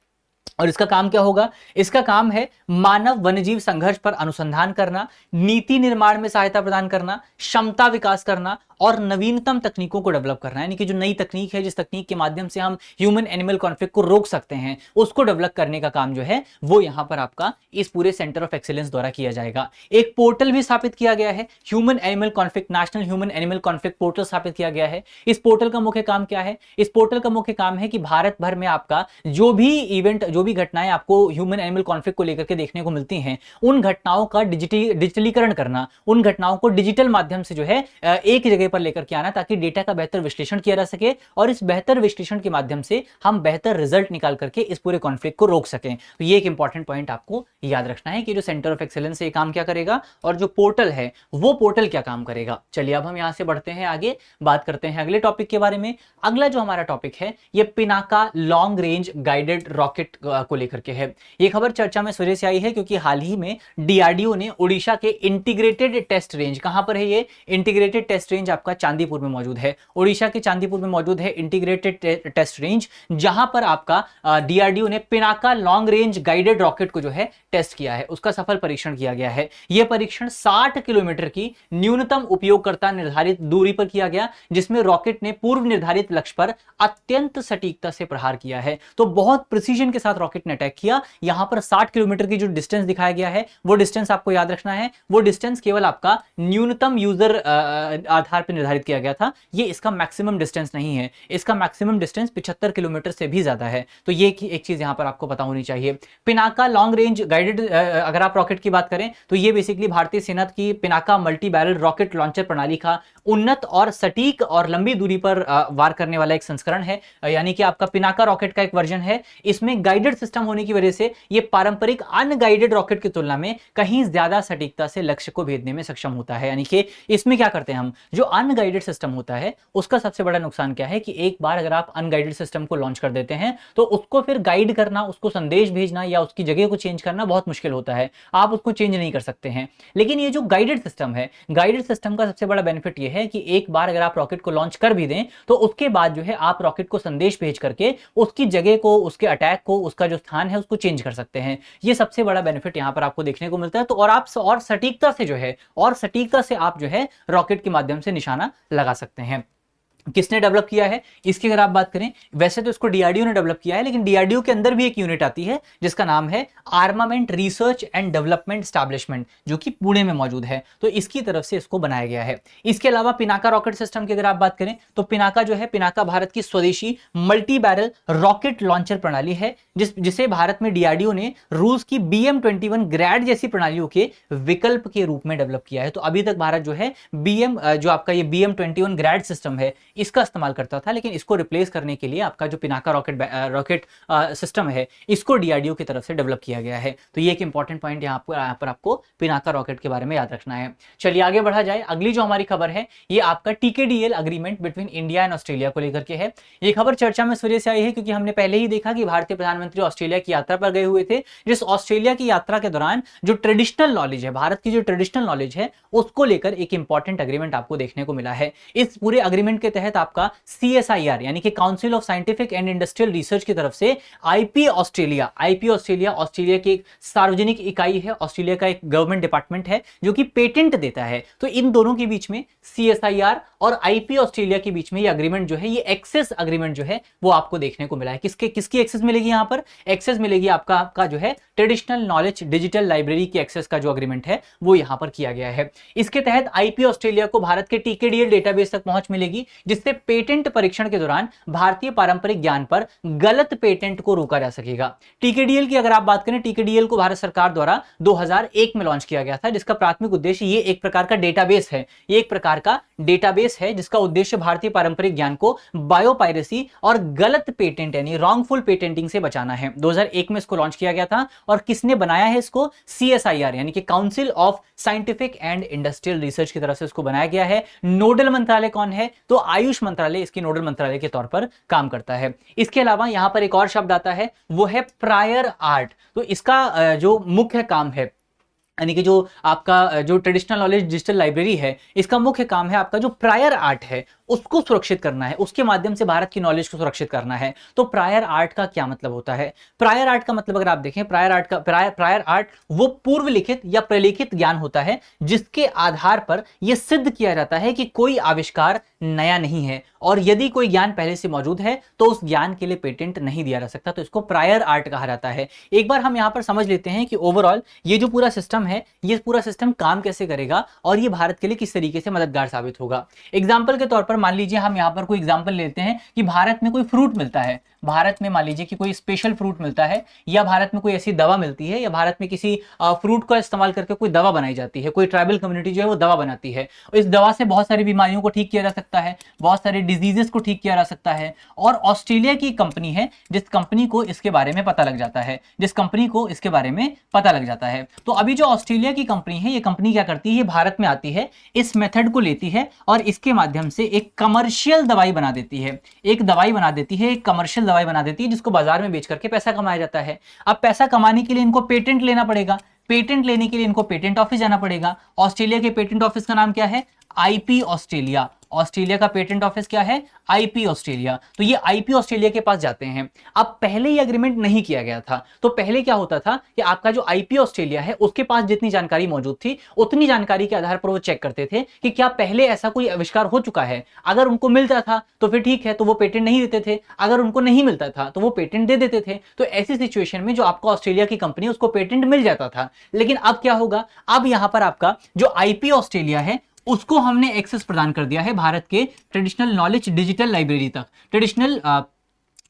Speaker 1: और इसका काम क्या होगा? इसका काम है मानव वन्यजीव संघर्ष पर अनुसंधान करना, नीति निर्माण में सहायता प्रदान करना, क्षमता विकास करना और नवीनतम तकनीकों को डेवलप करना, यानी कि जो नई तकनीक है, जिस तकनीक के माध्यम से हम ह्यूमन एनिमल कॉन्फ्लिक्ट को रोक सकते हैं, उसको डेवलप करने का काम जो है वो यहां पर आपका इस पूरे सेंटर ऑफ एक्सीलेंस द्वारा किया जाएगा। एक पोर्टल भी स्थापित किया गया है, human animal conflict, national human animal conflict portal स्थापित किया गया है। इस पोर्टल का मुख्य काम क्या है? इस पोर्टल का मुख्य काम है कि भारत भर में आपका जो भी इवेंट, जो भी घटनाएं आपको ह्यूमन एनिमल कॉन्फ्लिक्ट को लेकर के देखने को मिलती हैं, उन घटनाओं का डिजिटलीकरण करना, उन घटनाओं को डिजिटल माध्यम से जो है एक जगह पर लेकर के आना, ताकि डेटा का बेहतर विश्लेषण किया जा सके और इस बेहतर विश्लेषण के माध्यम से हम बेहतर रिजल्ट निकाल करके इस पूरे कॉन्फ्लिक्ट को रोक सकें। तो ये एक इंपॉर्टेंट पॉइंट आपको याद रखना है कि जो सेंटर ऑफ एक्सीलेंस से काम क्या करेगा और जो पोर्टल है वो पोर्टल क्या काम करेगा। चलिए अब हम यहां से बढ़ते हैं आगे, बात करते हैं अगले टॉपिक के बारे में। अगला जो हमारा टॉपिक है ये Pinaka long range guided rocket को लेकर के है। ये खबर चर्चा में सूर्य से आई है क्योंकि हाल ही में डीआरडीओ ने ओडिशा के इंटीग्रेटेड टेस्ट रेंज, कहां पर है ये इंटीग्रेटेड टेस्ट रेंज? आपका चांदीपुर में मौजूद है, ओडिशा के चांदीपुर में मौजूद है इंटीग्रेटेड टेस्ट रेंज, जहां पर आपका डीआरडीओ ने Pinaka long range guided rocket को जो है टेस्ट किया है, उसका सफल परीक्षण किया गया है। यह परीक्षण 60 किलोमीटर की न्यूनतम उपयोगकर्ता निर्धारित दूरी पर किया गया, जिसमें रॉकेट ने पूर्व निर्धारित लक्ष्य पर अत्यंत सटीकता से प्रहार किया है। तो बहुत प्रिसीजन के साथ रॉकेट ने अटैक किया। यहां पर 60 किलोमीटर की जो डिस्टेंस दिखाया गया है, वो डिस्टेंस आपको याद रखना है, वो डिस्टेंस केवल आपका न्यूनतम यूजर आधार पर निर्धारित किया गया था। ये इसका मैक्सिमम डिस्टेंस नहीं है, इसका मैक्सिमम डिस्टेंस 75 किलोमीटर से भी ज्यादा है। तो ये एक चीज यहां पर आपको पता होनी चाहिए। पिनाका लॉन्ग रेंज गाइडेड, अगर आप रॉकेट की बात करें तो ये बेसिकली भारतीय सेना की Pinaka multi barrel rocket launcher प्रणाली का उन्नत और सटीक और लंबी दूरी पर वार करने वाला एक संस्करण है, यानी कि आपका पिनाका रॉकेट का एक वर्जन है। इसमें गाइडेड सिस्टम होने की वजह से ये पारंपरिक अनगाइडेड रॉकेट की तुलना में कहीं ज्यादा सटीकता से लक्ष्य को भेदने में सक्षम होता है। यानी कि इसमें क्या करते हैं हम, जो अनगाइडेड सिस्टम होता है उसका सबसे बड़ा नुकसान क्या है कि एक बार अगर आप अनगाइडेड सिस्टम को लॉन्च कर देते हैं तो उसको फिर गाइड करना, उसको संदेश भेजना या उसकी जगह को चेंज करना बहुत मुश्किल होता है, आप उसको चेंज नहीं कर सकते हैं। लेकिन ये जो गाइडेड सिस्टम है, गाइडेड सिस्टम का सबसे बड़ा बेनिफिट ये है कि एक बार अगर आप रॉकेट को लॉन्च कर भी दें तो उसके बाद जो है आप रॉकेट को संदेश भेज करके उसकी जगह को, उसके अटैक को, उसका जो स्थान है उसको चेंज कर सकते हैं। ये सबसे बड़ा बेनिफिट यहां पर आपको देखने को मिलता है। तो और आप और सटीकता से जो है, और सटीकता से आप जो है रॉकेट के माध्यम से निशाना लगा सकते हैं। किसने डेवलप किया है इसकी अगर आप बात करें, वैसे तो इसको डीआरडीओ ने डेवलप किया है, लेकिन डीआरडीओ के अंदर भी एक यूनिट आती है जिसका नाम है armament research and development establishment, जो कि पुणे में मौजूद है। तो इसकी तरफ से इसको बनाया गया है। इसके अलावा पिनाका रॉकेट सिस्टम की अगर आप बात करें तो पिनाका जो है, पिनाका भारत की स्वदेशी मल्टी बैरल रॉकेट लॉन्चर प्रणाली है, जिसे भारत में डीआरडीओ ने रूस की BM-21 ग्रैड जैसी प्रणालियों के विकल्प के रूप में डेवलप किया है। तो अभी तक भारत जो है जो आपका ये BM-21 ग्रैड सिस्टम है इसका इस्तेमाल करता था, लेकिन इसको रिप्लेस करने के लिए आपका जो पिनाका रॉकेट सिस्टम है इसको डीआरडीओ की तरफ से डेवलप किया गया है। तो ये एक इंपॉर्टेंट पॉइंट यहाँ पर आपको पिनाका रॉकेट के बारे में याद रखना है। चलिए आगे बढ़ा जाए। अगली जो हमारी खबर है ये आपका TKDL agreement between India and Australia को लेकर के है। ये खबर चर्चा में इस वजह से आई है क्योंकि हमने पहले ही देखा कि भारतीय प्रधानमंत्री ऑस्ट्रेलिया की यात्रा पर गए हुए थे, जिस ऑस्ट्रेलिया की यात्रा के दौरान जो ट्रेडिशनल नॉलेज है, भारत की जो ट्रेडिशनल नॉलेज है उसको लेकर एक इंपॉर्टेंट अग्रीमेंट आपको देखने को मिला है। इस पूरे अग्रीमेंट के तहत आपका CSIR यानी कि council of scientific and industrial research की तरफ से IP ऑस्ट्रेलिया ऑस्ट्रेलिया की एक सार्वजनिक इकाई है, ऑस्ट्रेलिया का एक गवर्नमेंट डिपार्टमेंट है जो कि पेटेंट देता है। तो इन दोनों के बीच में CSIR और IP ऑस्ट्रेलिया के बीच में ये अग्रीमेंट जो है, ये एक्सेस अग्रीमेंट जो है वो आपको देखने को मिला है। किसकी एक्सेस मिलेगी? यहां पर एक्सेस मिलेगी आपका जो है ट्रेडिशनल नॉलेज डिजिटल लाइब्रेरी की एक्सेस का जो अग्रीमेंट है वो यहां पर किया गया है। इसके तहत IP ऑस्ट्रेलिया को भारत के TKDL डेटाबेस तक पहुंच मिलेगी, जिससे पेटेंट परीक्षण के दौरान भारतीय पारंपरिक ज्ञान पर गलत पेटेंट को रोका जा सकेगा। TKDL की अगर आप बात करें, TKDL को भारत सरकार द्वारा 2001 में लॉन्च किया गया था, जिसका प्राथमिक उद्देश्य ये एक प्रकार का डेटाबेस है, ये एक प्रकार का डेटाबेस है जिसका उद्देश्य भारतीय पारंपरिक ज्ञान को बायोपायरेसी और गलत पेटेंट यानी रॉन्गफुल पेटेंटिंग से बचाना है। 2001 में इसको लॉन्च किया गया था। और किसने बनाया है इसको? CSIR यानी कि council of scientific and industrial research की तरफ से इसको बनाया गया है। नोडल मंत्रालय कौन है? तो आयुष मंत्रालय इसकी नोडल मंत्रालय के तौर पर काम करता है। इसके अलावा यहां पर एक और शब्द आता है, वो है प्रायर आर्ट। तो इसका जो मुख्य काम है यानी कि जो आपका जो ट्रेडिशनल नॉलेज डिजिटल लाइब्रेरी है, इसका मुख्य काम है आपका जो प्रायर आर्ट है उसको सुरक्षित करना है, उसके माध्यम से भारत की नॉलेज को सुरक्षित करना है। तो प्रायर आर्ट का क्या मतलब होता है? प्रायर आर्ट का मतलब अगर आप देखें, प्रायर आर्ट वो पूर्व लिखित या प्रलिखित ज्ञान होता है जिसके आधार पर यह सिद्ध किया जाता है कि कोई आविष्कार नया नहीं है, और यदि कोई ज्ञान पहले से मौजूद है तो उस ज्ञान के लिए पेटेंट नहीं दिया जा सकता। तो इसको प्रायर आर्ट कहा जाता है। एक बार हम यहां पर समझ लेते हैं कि ओवरऑल ये जो पूरा सिस्टम है, ये पूरा सिस्टम काम कैसे करेगा और ये भारत के लिए किस तरीके से मददगार साबित होगा। एग्जाम्पल के तौर पर मान लीजिए हम यहाँ पर कोई एग्जाम्पल लेते हैं कि भारत में कोई फ्रूट मिलता है, भारत में मान लीजिए कि कोई स्पेशल फ्रूट मिलता है, या भारत में कोई ऐसी दवा मिलती है, या भारत में किसी फ्रूट का इस्तेमाल करके कोई दवा बनाई जाती है, कोई ट्राइबल कम्युनिटी जो है वो दवा बनाती है। इस दवा से बहुत सारी बीमारियों को ठीक किया जा सकता है, बहुत सारे डिजीजेस को ठीक किया जा सकता है। और ऑस्ट्रेलिया की कंपनी है जिस कंपनी को इसके बारे में पता लग जाता है, जिस कंपनी को इसके बारे में पता लग जाता है। तो अभी जो ऑस्ट्रेलिया की कंपनी है, ये कंपनी क्या करती है, भारत में आती है, इस मेथड को लेती है और इसके माध्यम से एक कमर्शियल दवाई बना देती है, एक दवाई बना देती है, एक कमर्शियल दवाई बना देती है जिसको बाजार में बेच करके पैसा कमाया जाता है। अब पैसा कमाने के लिए इनको पेटेंट लेना पड़ेगा, पेटेंट लेने के लिए इनको पेटेंट ऑफिस जाना पड़ेगा। ऑस्ट्रेलिया के पेटेंट ऑफिस का नाम क्या है? IP Australia. ऑस्ट्रेलिया का पेटेंट ऑफिस क्या है? IP Australia. तो ये आईपी ऑस्ट्रेलिया के पास जाते हैं। अब पहले ये एग्रीमेंट नहीं किया गया था, तो पहले क्या होता था कि आपका जो आईपी ऑस्ट्रेलिया है उसके पास जितनी जानकारी मौजूद थी उतनी जानकारी के आधार पर वो चेक करते थे कि क्या पहले ऐसा कोई आविष्कार हो चुका है। अगर उनको मिलता था तो फिर ठीक है, तो वो पेटेंट नहीं देते थे, अगर उनको नहीं मिलता था तो वो पेटेंट दे देते थे। तो ऐसी सिचुएशन में जो आपका ऑस्ट्रेलिया की कंपनी उसको पेटेंट मिल जाता था। लेकिन अब क्या होगा, अब यहां पर आपका जो आईपी ऑस्ट्रेलिया है उसको हमने एक्सेस प्रदान कर दिया है भारत के ट्रेडिशनल नॉलेज डिजिटल लाइब्रेरी तक, ट्रेडिशनल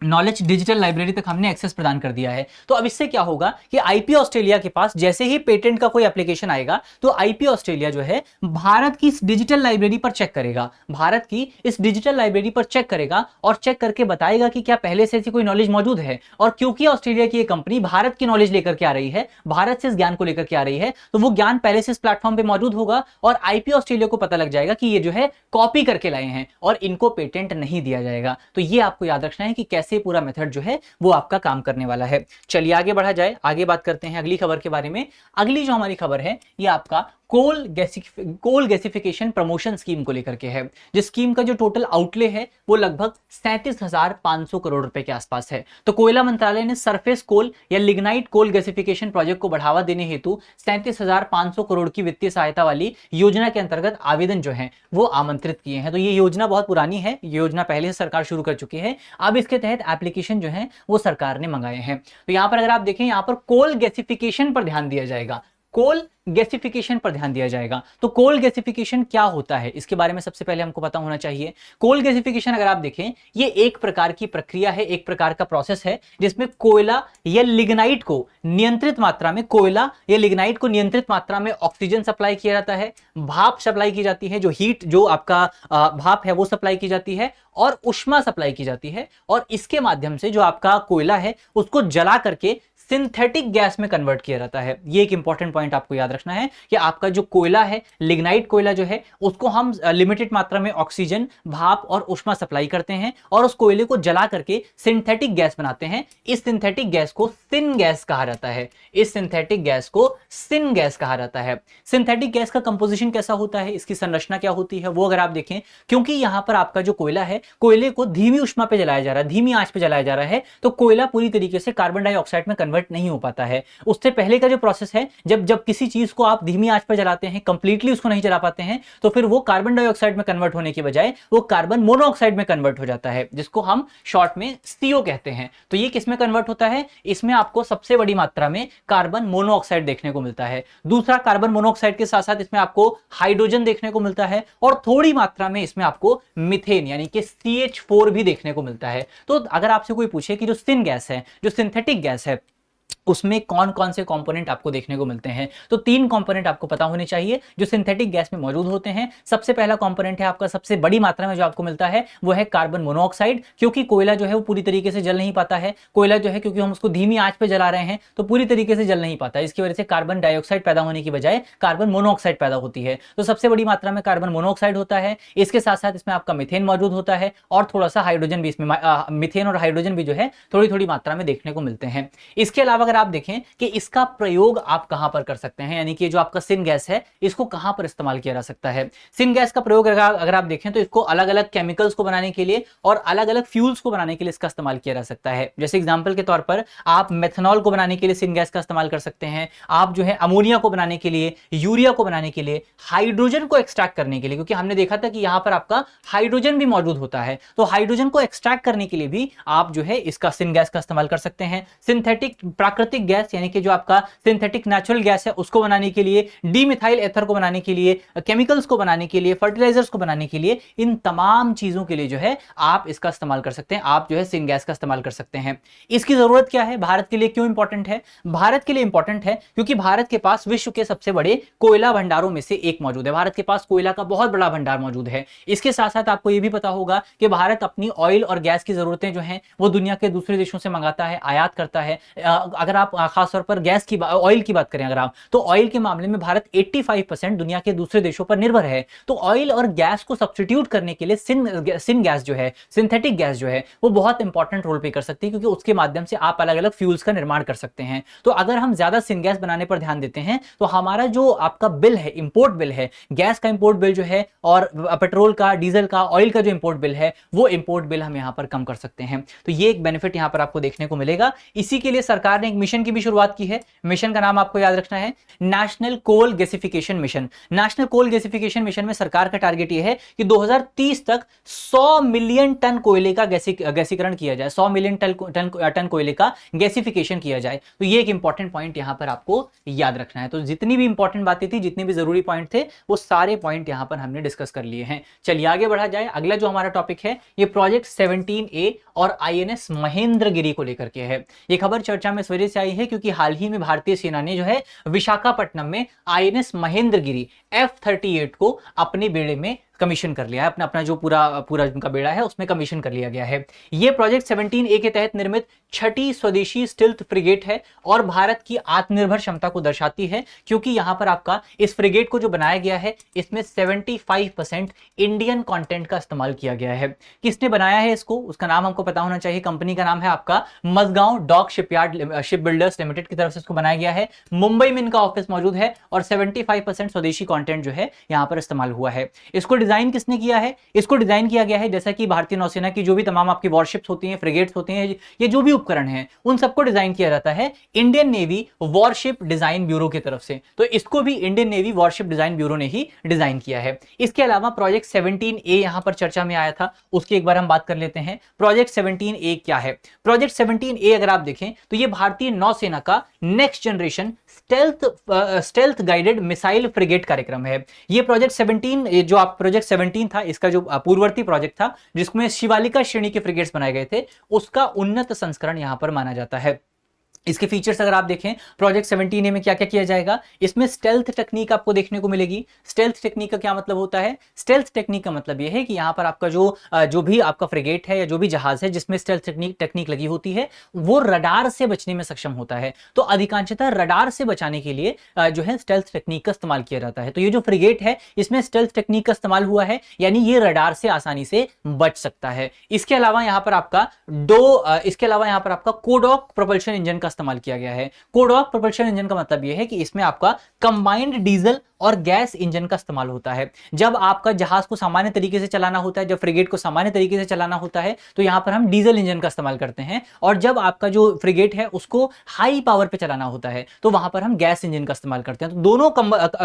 Speaker 1: नॉलेज डिजिटल लाइब्रेरी तक हमने एक्सेस प्रदान कर दिया है। तो अब इससे क्या होगा कि आईपी ऑस्ट्रेलिया के पास जैसे ही पेटेंट का कोई एप्लीकेशन आएगा तो आईपी ऑस्ट्रेलिया जो है भारत की इस डिजिटल लाइब्रेरी पर चेक करेगा, भारत की इस डिजिटल लाइब्रेरी पर चेक करेगा और चेक करके बताएगा कि क्या पहले से ऐसी कोई नॉलेज मौजूद है। और क्योंकि ऑस्ट्रेलिया की ये कंपनी भारत की नॉलेज लेकर के आ रही है, भारत से इस ज्ञान को लेकर के आ रही है, तो वो ज्ञान पहले से इस प्लेटफॉर्म पर मौजूद होगा और आईपी ऑस्ट्रेलिया को पता लग जाएगा कि ये जो है कॉपी करके लाए हैं और इनको पेटेंट नहीं दिया जाएगा। तो ये आपको याद रखना है कि कैसे पूरा मेथड जो है वो आपका काम करने वाला है। चलिए आगे बढ़ा जाए, आगे बात करते हैं अगली खबर के बारे में। अगली जो हमारी खबर है ये आपका कोल गैसिफिकेशन प्रमोशन स्कीम को लेकर के है। जिस स्कीम का जो टोटल आउटले है वो लगभग 37,500 करोड़ रुपए के आसपास है। तो कोयला मंत्रालय ने सरफेस कोल या लिग्नाइट कोल गैसिफिकेशन प्रोजेक्ट को बढ़ावा देने हेतु 37,500 करोड़ की वित्तीय सहायता वाली योजना के अंतर्गत आवेदन जो है वो आमंत्रित किए हैं। तो ये योजना बहुत पुरानी है, ये योजना पहले से सरकार शुरू कर चुकी है, अब इसके तहत एप्लीकेशन जो है वो सरकार ने मंगाए हैं। तो यहां पर अगर आप देखें, यहां पर कोल गैसिफिकेशन पर ध्यान दिया जाएगा, कोल गैसिफिकेशन पर ध्यान दिया जाएगा। तो कोल गैसिफिकेशन क्या होता है इसके बारे में सबसे पहले हमको पता होना चाहिए। कोल गैसिफिकेशन अगर आप देखें, ये एक प्रकार की प्रक्रिया है, एक प्रकार का प्रोसेस है जिसमें कोयला या लिग्नाइट को नियंत्रित मात्रा में, कोयला या लिग्नाइट को नियंत्रित मात्रा में ऑक्सीजन सप्लाई किया जाता है, भाप सप्लाई की जाती है, जो हीट जो आपका भाप है वो सप्लाई की जाती है और ऊष्मा सप्लाई की जाती है, और इसके माध्यम से जो आपका कोयला है उसको जला करके सिंथेटिक गैस में कन्वर्ट किया जाता है। ये एक इंपॉर्टेंट पॉइंट आपको याद रखना है कि आपका जो कोयला है, लिग्नाइट कोयला जो है, उसको हम लिमिटेड मात्रा में ऑक्सीजन, भाप और ऊष्मा सप्लाई करते हैं और उस कोयले को जला करके सिंथेटिक गैस बनाते हैं। इस सिंथेटिक गैस को सिन गैस कहा जाता है, इस सिंथेटिक गैस को सिन गैस कहा जाता है। सिंथेटिक गैस का कंपोजिशन कैसा होता है, इसकी संरचना क्या होती है वो अगर आप देखें, क्योंकि यहां पर आपका जो कोयला है, कोयले को धीमी ऊष्मा पे जलाया जा रहा है, धीमी आंच पे जलाया जा रहा है, तो कोयला पूरी तरीके से कार्बन डाइऑक्साइड में कन्वर्ट नहीं हो पाता है। उससे पहले का जो प्रोसेस है, जब किसी चीज को आप धीमी आंच पर जलाते हैं, कंप्लीटली उसको नहीं जला पाते हैं, तो फिर वो कार्बन डाइऑक्साइड में कन्वर्ट होने के बजाय वो कार्बन मोनोऑक्साइड में कन्वर्ट हो जाता है, जिसको हम शॉर्ट में CO कहते हैं। तो ये किस में कन्वर्ट होता है, इसमें आपको सबसे बड़ी मात्रा में कार्बन मोनोऑक्साइड देखने को मिलता है। दूसरा, कार्बन मोनोऑक्साइड के साथ साथ इसमें आपको हाइड्रोजन देखने को मिलता है और थोड़ी मात्रा में इसमें आपको मीथेन यानी कि CH4 भी देखने को मिलता है। तो अगर आपसे कोई पूछे कि जो सिन गैस है, जो सिंथेटिक गैस है, उसमें कौन कौन से कंपोनेंट आपको देखने को मिलते हैं, तो 3 कंपोनेंट आपको पता होने चाहिए जो सिंथेटिक गैस में मौजूद होते हैं। सबसे पहला कंपोनेंट है आपका, सबसे बड़ी मात्रा में जो आपको मिलता है वो है कार्बन मोनोऑक्साइड, क्योंकि कोयला जो है वो पूरी तरीके से जल नहीं पाता है। कोयला जो है, क्योंकि हम उसको धीमी आंच पे जला रहे हैं, तो पूरी तरीके से जल नहीं पाता, इसकी वजह से कार्बन डाइऑक्साइड पैदा होने की बजाय कार्बन मोनोऑक्साइड पैदा होती है। तो सबसे बड़ी मात्रा में कार्बन मोनोऑक्साइड होता है। इसके साथ साथ इसमें आपका मीथेन मौजूद होता है और थोड़ा सा हाइड्रोजन भी इसमें, मीथेन और हाइड्रोजन भी जो है थोड़ी थोड़ी मात्रा में देखने को मिलते हैं। इसके अलावा अगर अगर आप देखें कि इसका प्रयोग आप कहां पर कर सकते हैं, यानी कि जो आपका सिन गैस है इसको कहां पर इस्तेमाल किया जा सकता है। सिन गैस का प्रयोग अगर आप देखें तो इसको अलग अलग केमिकल्स को बनाने के लिए और अलग अलग फ्यूल्स को बनाने के लिए इसका इस्तेमाल किया जा सकता है। जैसे एग्जांपल के तौर पर आप मेथनॉल को बनाने के लिए सिन गैस का इस्तेमाल कर सकते हैं, आप जो है अमोनिया को बनाने के लिए, यूरिया को बनाने के लिए, हाइड्रोजन को एक्सट्रैक्ट करने के लिए, क्योंकि हमने देखा था कि यहां पर आपका हाइड्रोजन भी मौजूद होता है, तो हाइड्रोजन को एक्सट्रैक्ट करने के लिए भी आप जो है इसका सिन गैस का इस्तेमाल कर सकते हैं। सिंथेटिक प्राकृतिक गैस यानी कि जो आपका सिंथेटिक नेचुरल गैस है उसको बनाने के लिए, डीमिथाइल एथर को बनाने के लिए, केमिकल्स को बनाने के लिए, फर्टिलाइजर्स को बनाने के लिए, इन तमाम चीजों के लिए जो है आप इसका इस्तेमाल कर सकते हैं, आप जो है सिन गैस का इस्तेमाल कर सकते हैं। इसकी जरूरत क्या है, भारत के लिए क्यों इंपॉर्टेंट है? भारत के लिए इंपॉर्टेंट है क्योंकि भारत के पास विश्व के सबसे बड़े कोयला भंडारों में से एक मौजूद है। भारत के पास कोयला का बहुत बड़ा भंडार मौजूद है। इसके साथ साथ आपको यह भी पता होगा कि भारत अपनी ऑयल और गैस की जरूरतें जो हैं वो दुनिया के दूसरे देशों से मंगाता है, आयात करता है। अगर आप खासतौर पर गैस की ऑयल की बात करें, अगर आप तो ऑयल के मामले में भारत 85% दुनिया के दूसरे देशों पर निर्भर है। तो ऑयल और गैस को सब्स्टिट्यूट करने के लिए सिन गैस जो है, सिंथेटिक गैस जो है वो बहुत इंपॉर्टेंट रोल प्ले कर सकती है, क्योंकि उसके माध्यम से आप अलग अलग फ्यूल्स का निर्माण कर सकते हैं। तो अगर हम ज्यादा सिन गैस बनाने पर ध्यान देते हैं तो हमारा जो आपका बिल है, इंपोर्ट बिल है, गैस का इंपोर्ट बिल जो है और पेट्रोल का, डीजल का, ऑयल का जो इंपोर्ट बिल है, वो इंपोर्ट बिल हम यहां पर कम कर सकते हैं। तो ये एक बेनिफिट यहां पर आपको देखने को मिलेगा। इसी के लिए सरकार ने एक मिशन की भी शुरुआत की है। मिशन का नाम आपको याद रखना है, national coal gasification mission. National coal gasification mission में सरकार का टारगेट यह है कि 2030 तक 100 मिलियन टन कोयले का गैसीकरण किया जाए, 100 मिलियन टन कोयले का गैसिफिकेशन किया जाए। तो ये एक इंपॉर्टेंट पॉइंट यहां पर आपको याद रखना है। तो जितनी भी इंपॉर्टेंट बातें थी, जितने भी जरूरी पॉइंट थे, वो सारे पॉइंट यहां पर हमने डिस्कस कर लिए हैं। चलिए आगे बढ़ा जाए। अगला जो हमारा टॉपिक है ये प्रोजेक्ट 17A और INS महेंद्रगिरी को लेकर के है। ये खबर चर्चा में इस वजह से आई है क्योंकि हाल ही में भारतीय सेना ने जो है विशाखापट्टनम में INS महेंद्रगिरी F-38 को अपने बेड़े में कमीशन कर लिया है। अपना जो पूरा उनका बेड़ा है उसमें कमीशन कर लिया गया है। यह प्रोजेक्ट 17A के तहत निर्मित छठी स्वदेशी स्टिल्थ फ्रिगेट है और भारत की आत्मनिर्भर क्षमता को दर्शाती है, क्योंकि यहां पर आपका इस फ्रिगेट को जो बनाया गया है इसमें 75% इंडियन कंटेंट का इस्तेमाल किया गया है। किसने बनाया है इसको, उसका नाम हमको पता होना चाहिए। कंपनी का नाम है आपका Mazagon Dock Shipbuilders Limited की तरफ से इसको बनाया गया है। मुंबई में इनका ऑफिस मौजूद है और 75% स्वदेशी कंटेंट जो है यहां पर इस्तेमाल हुआ है। इसको डिजाइन किसने किया है? इसको डिजाइन किया गया है जैसा कि भारतीय नौसेना की जो भी तमाम आपकी वॉरशिप्स होती हैं, फ्रिगेट्स होती हैं, ये जो भी उपकरण हैं उन सबको डिजाइन किया जाता है Indian navy worship design bureau की तरफ से। तो इसको भी Indian navy worship design bureau ने ही डिजाइन किया है। इसके अलावा प्रोजेक्ट 17A यहां पर चर्चा में आया था, उसकी एक बार हम बात कर लेते हैं। प्रोजेक्ट 17A क्या है? प्रोजेक्ट 17A अगर आप देखें तो ये भारतीय नौसेना का next generation stealth guided missile frigate कार्यक्रम है। ये प्रोजेक्ट 17 जो आप प्रोजेक्ट 17 था, इसका जो पूर्ववर्ती प्रोजेक्ट था जिसमें शिवालिका श्रेणी के फ्रिगेट्स बनाए गए थे, उसका उन्नत संस्करण यहां पर माना जाता है। इसके फीचर्स अगर आप देखें प्रोजेक्ट 17A में क्या क्या किया जाएगा, इसमें स्टेल्थ टेक्निक आपको देखने को मिलेगी। स्टेल्थ टेक्निक का क्या मतलब होता है? स्टेल्थ टेक्निक का मतलब यह है कि यहां पर आपका जो भी आपका फ्रिगेट है या जो भी जहाज है जिसमें स्टेल्थ टेक्निक लगी होती है वो रडार से बचने में सक्षम होता है। तो अधिकांशतः रडार से बचाने के लिए जो है स्टेल्थ टेक्निक का इस्तेमाल किया जाता है। तो ये जो फ्रिगेट है इसमें स्टेल्थ टेक्निक का इस्तेमाल हुआ है, यानी ये रडार से आसानी से बच सकता है। इसके अलावा यहां पर आपका कोडॉक प्रोपल्शन इंजन का इस्तेमाल किया गया है। कोडॉक प्रोपल्शन इंजन का मतलब यह है कि इसमें आपका कंबाइंड डीजल और गैस इंजन का इस्तेमाल होता है। जब आपका जहाज को सामान्य तरीके से चलाना होता है, जब फ्रिगेट को सामान्य तरीके से चलाना होता है तो यहां पर हम डीजल इंजन का इस्तेमाल करते हैं, और जब आपका जो फ्रिगेट है उसको हाई पावर पे चलाना होता है तो वहां पर हम गैस इंजन का इस्तेमाल करते हैं। तो दोनों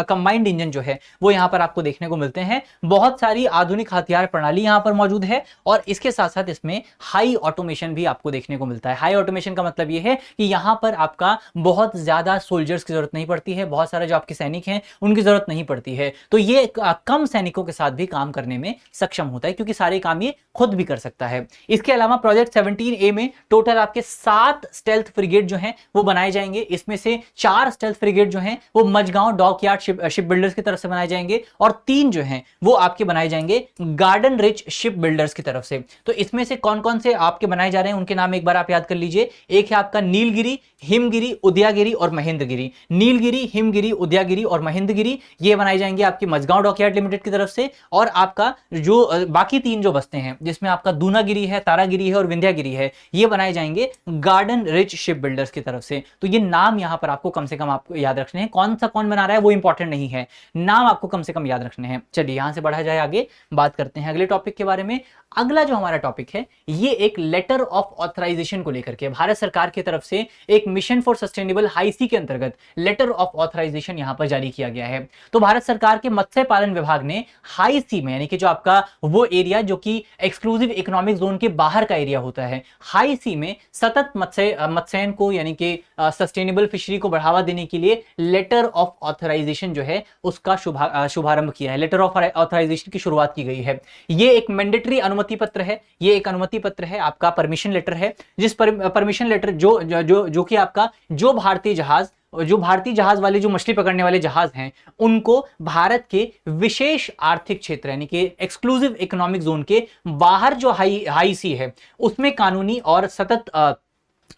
Speaker 1: कंबाइंड इंजन जो है वो यहां पर आपको देखने को मिलते हैं। बहुत सारी आधुनिक हथियार प्रणाली यहां पर मौजूद है और इसके साथ साथ इसमें हाई ऑटोमेशन भी आपको देखने को मिलता है। हाई ऑटोमेशन का मतलब यह है कि यहां पर आपका बहुत ज्यादा सोल्जर्स की जरूरत नहीं पड़ती है, बहुत सारे जो आपके सैनिक हैं उनकी जरूरत नहीं पड़ती है। तो ये कम सैनिकों के साथ भी काम करने में सक्षम होता है क्योंकि सारे काम ये खुद भी कर सकता है। इसके अलावा प्रोजेक्ट 17A में टोटल आपके 7 स्टेल्थ फ्रिगेट जो हैं वो बनाए जाएंगे। इसमें से 4 स्टेल्थ फ्रिगेट जो हैं वो मझगांव डॉकयार्ड शिप बिल्डर्स की तरफ से बनाए जाएंगे और 3 जो हैं वो आपके बनाए जाएंगे गार्डन रिच शिप बिल्डर्स की तरफ से। तो इसमें से कौन कौन से आपके बनाए जा रहे हैं उनके नाम एक बार आप याद कर लीजिए। एक है आपका नीलगिरी, हिमगिरी, उदयागिरी और महेंद्रगिरी। नीलगिरी, हिमगिरी, उदयागिरी और महेंद्रगिरी होगी ये बनाई जाएंगी आपकी मझगांव डॉकयार्ड लिमिटेड की तरफ से, और आपका जो बाकी 3 जो बसते हैं जिसमें आपका दूनागिरी है, तारागिरी है और विंध्यागिरी है, ये बनाए जाएंगे गार्डन रिच शिप बिल्डर्स की तरफ से। तो ये नाम यहां पर आपको कम से कम आपको याद रखने हैं, कौन बना रहा है वो इंपॉर्टेंट नहीं है, नाम आपको कम से कम याद रखने हैं। चलिए यहां से बढ़ा जाए, आगे बात करते हैं अगले टॉपिक के बारे में। अगला जो हमारा टॉपिक है ये एक लेटर ऑफ ऑथराइजेशन को लेकर के भारत सरकार की तरफ से एक मिशन फॉर सस्टेनेबल हाई सी के अंतर्गत लेटर ऑफ ऑथराइजेशन यहां पर जारी किया गया है। तो भारत सरकार के मत्स्य पालन विभाग ने हाई सी में, यानी कि जो आपका वो एरिया जो कि एक्सक्लूसिव इकोनॉमिक जोन के बाहर का एरिया होता है, हाई सी में सतत मत्स्यन को यानी कि सस्टेनेबल फिशरी को बढ़ावा देने के लिए लेटर ऑफ ऑथराइजेशन जो है उसका शुभारंभ किया है। लेटर ऑफ ऑथराइजेशन की शुरुआत की गई है। ये एक मैंडेटरी अनुमति पत्र है, ये एक अनुमति पत्र है, आपका परमिशन लेटर है, जिस परमिशन लेटर जो कि आपका जो भारतीय जहाज वाले जो मछली पकड़ने वाले जहाज हैं उनको भारत के विशेष आर्थिक क्षेत्र यानी कि एक्सक्लूसिव इकोनॉमिक जोन के बाहर जो हाई सी है उसमें कानूनी और सतत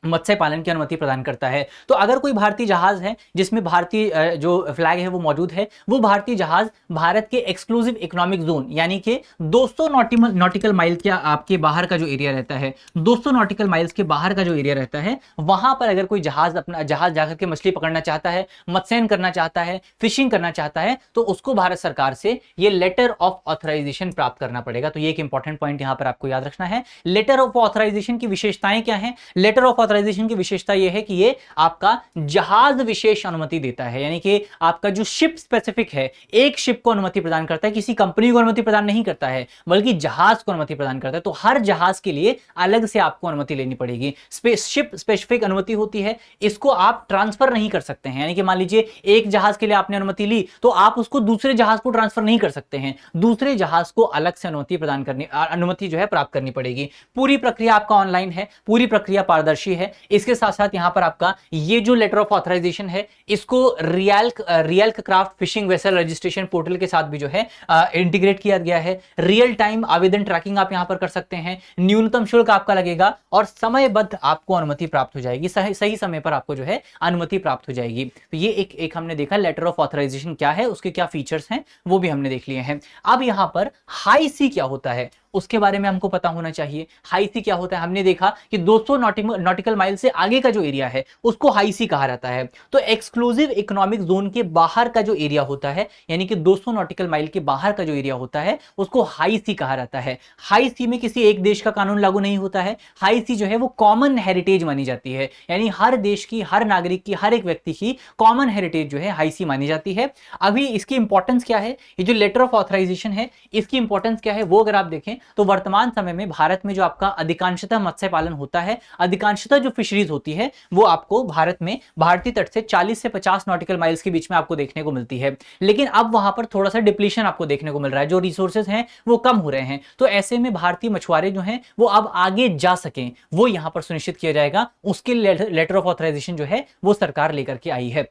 Speaker 1: मत्स्य पालन की अनुमति प्रदान करता है। तो अगर कोई भारतीय जहाज है जिसमें भारतीय जो फ्लैग है वो मौजूद है, वो भारतीय जहाज भारत के एक्सक्लूसिव इकोनॉमिक जोन यानी कि 200 नॉटिकल माइल के आपके बाहर का जो एरिया रहता है, 200 नॉटिकल माइल्स के बाहर का जो एरिया रहता है, वहां पर अगर कोई अपना जहाज जाकर के मछली पकड़ना चाहता है, मत्स्यन करना चाहता है, फिशिंग करना चाहता है, तो उसको भारत सरकार से ये लेटर ऑफ ऑथराइजेशन प्राप्त करना पड़ेगा। तो ये एक इंपॉर्टेंट पॉइंट यहां पर आपको याद रखना है। लेटर ऑफ ऑथराइजेशन की विशेषताएं क्या है? लेटर ऑफ ऑथराइजेशन की विशेषता यह है कि ये आपका जहाज विशेष अनुमति देता है, यानी कि आपका जो शिप स्पेसिफिक है, एक शिप को अनुमति प्रदान करता है, किसी कंपनी को अनुमति प्रदान नहीं करता है, बल्कि जहाज को अनुमति प्रदान करता है। तो हर जहाज के लिए अलग से आपको अनुमति लेनी पड़ेगी। शिप स्पेसिफिक अनुमति होती है, इसको आप ट्रांसफर नहीं कर सकते हैं। यानी कि मान लीजिए एक जहाज के लिए आपने अनुमति ली तो आप उसको दूसरे जहाज को ट्रांसफर नहीं कर सकते हैं, दूसरे जहाज को अलग से अनुमति जो है प्राप्त करनी पड़ेगी। पूरी प्रक्रिया आपका ऑनलाइन है, पूरी प्रक्रिया पारदर्शी है। इसके साथ साथ यहां पर आपका ये जो लेटर ऑफ ऑथराइजेशन है इसको real craft fishing vessel registration portal के साथ भी जो है इंटीग्रेट किया गया है। रियल टाइम आवेदन ट्रैकिंग आप यहां पर कर सकते हैं, न्यूनतम शुल्क आपका लगेगा और समयबद्ध आपको अनुमति प्राप्त हो जाएगी, सही समय पर आपको जो है अनुमति प्राप्त हो जाएगी। तो ये एक हमने देखा लेटर ऑफ ऑथराइजेशन क्या है, उसके क्या फीचर्स हैं वो भी हमने देख लिए हैं। अब यहां पर हाई सी क्या होता है उसके बारे में हमको पता होना चाहिए। हाई सी क्या होता है? हमने देखा कि 200 नॉटिकल माइल से आगे का जो एरिया है उसको हाई सी कहा जाता है। तो एक्सक्लूसिव इकोनॉमिक जोन के बाहर का जो एरिया होता है, यानी कि 200 नॉटिकल माइल के बाहर का जो एरिया होता है उसको हाई सी कहा जाता है। हाई सी में किसी एक देश का कानून लागू नहीं होता है। हाई सी जो है वो कॉमन हेरिटेज मानी जाती है, यानी हर देश की, हर नागरिक की, हर एक व्यक्ति की कॉमन हेरिटेज जो है हाई सी मानी जाती है। अभी इसकी इंपॉर्टेंस क्या है, ये जो लेटर ऑफ ऑथराइजेशन है इसकी इंपॉर्टेंस क्या है वो अगर आप देखें तो वर्तमान समय में भारत में जो आपका अधिकांशतः मत्स्य पालन होता है, अधिकांशतः जो फिशरीज होती है वो आपको भारत में भारतीय तट से 40 से 50 नॉटिकल माइल्स के बीच में आपको देखने को मिलती है। लेकिन अब वहां पर थोड़ा सा डिप्लीशन आपको देखने को मिल रहा है, जो रिसोर्सेज हैं वो कम हो रहे हैं। तो ऐसे में भारतीय मछुआरे जो हैं वो अब आगे जा सकें, वो यहां पर सुनिश्चित किया जाएगा। उसके लेटर ऑफ ऑथराइजेशन जो है वो सरकार लेकर के आई है।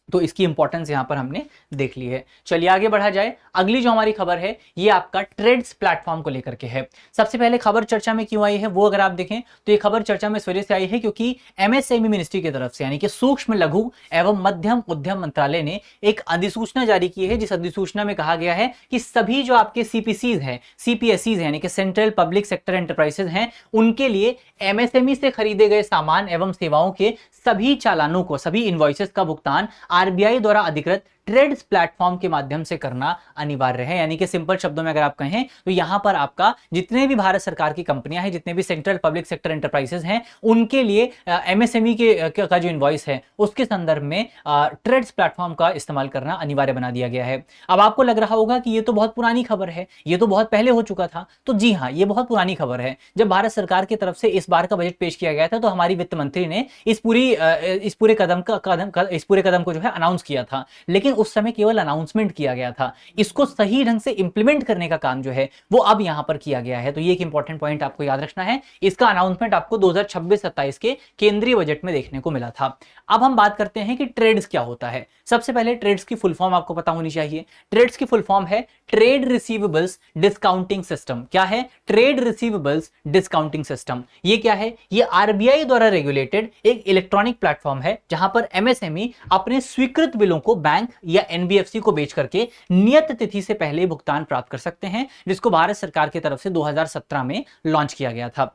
Speaker 1: तो इसकी इंपॉर्टेंस यहां पर हमने देख ली है। चलिए आगे बढ़ा जाए। अगली जो हमारी खबर है ये आपका ट्रेड्स प्लेटफॉर्म को लेकर के है। सबसे पहले खबर चर्चा में क्यों आई है वो अगर आप देखें तो ये खबर चर्चा में इस वजह से आई है क्योंकि एमएसएमई मिनिस्ट्री की तरफ से, यानी कि सूक्ष्म लघु एवं मध्यम उद्यम मंत्रालय ने एक अधिसूचना जारी की है, जिस अधिसूचना में कहा गया है कि सभी जो आपके सीपीसीज हैं, सीपीएसईज यानी कि सेंट्रल पब्लिक सेक्टर एंटरप्राइजेज हैं, उनके लिए एमएसएमई से खरीदे गए सामान एवं सेवाओं के सभी चालानों को, सभी इनवॉइसेस का भुगतान आरबीआई द्वारा अधिकृत ट्रेड्स प्लेटफॉर्म के माध्यम से करना अनिवार्य है। यानी कि सिंपल शब्दों में अगर आप कहें तो यहां पर आपका जितने भी भारत सरकार की कंपनियां हैं, जितने भी सेंट्रल पब्लिक सेक्टर एंटरप्राइजेस हैं, उनके लिए एमएसएमई का जो इनवॉइस है उसके संदर्भ में ट्रेड्स प्लेटफॉर्म का इस्तेमाल करना अनिवार्य बना दिया गया है। अब आपको लग रहा होगा कि ये तो बहुत पुरानी खबर है, ये तो बहुत पहले हो चुका था। तो जी हाँ, ये बहुत पुरानी खबर है। जब भारत सरकार की तरफ से इस बार का बजट पेश किया गया था तो हमारी वित्त मंत्री ने इस पूरे कदम को जो है अनाउंस किया था, लेकिन उस समय केवल अनाउंसमेंट किया गया था। इसको सही ढंग से इंप्लीमेंट करने का काम जो है वो अब यहां पर किया गया है। तो ये एक इंपॉर्टेंट पॉइंट आपको याद रखना है। इसका अनाउंसमेंट आपको 2026-27 के केंद्रीय बजट में देखने को मिला था। अब हम बात करते हैं कि ट्रेड्स क्या होता है। सबसे पहले ट्रेड्स की फुल फॉर्म आपको पता होनी चाहिए। ट्रेड्स की फुल फॉर्म है ट्रेड रिसीवेबल्स डिस्काउंटिंग सिस्टम। क्या है? Trade receivables discounting system. ये क्या है? ये आरबीआई द्वारा रेगुलेटेड एक इलेक्ट्रॉनिक प्लेटफॉर्म है जहां पर एमएसएमई अपने स्वीकृत बिलों को बैंक या एनबीएफसी को बेच करके नियत तिथि से पहले भुगतान प्राप्त कर सकते हैं, जिसको भारत सरकार की तरफ से 2017 में लॉन्च किया गया था।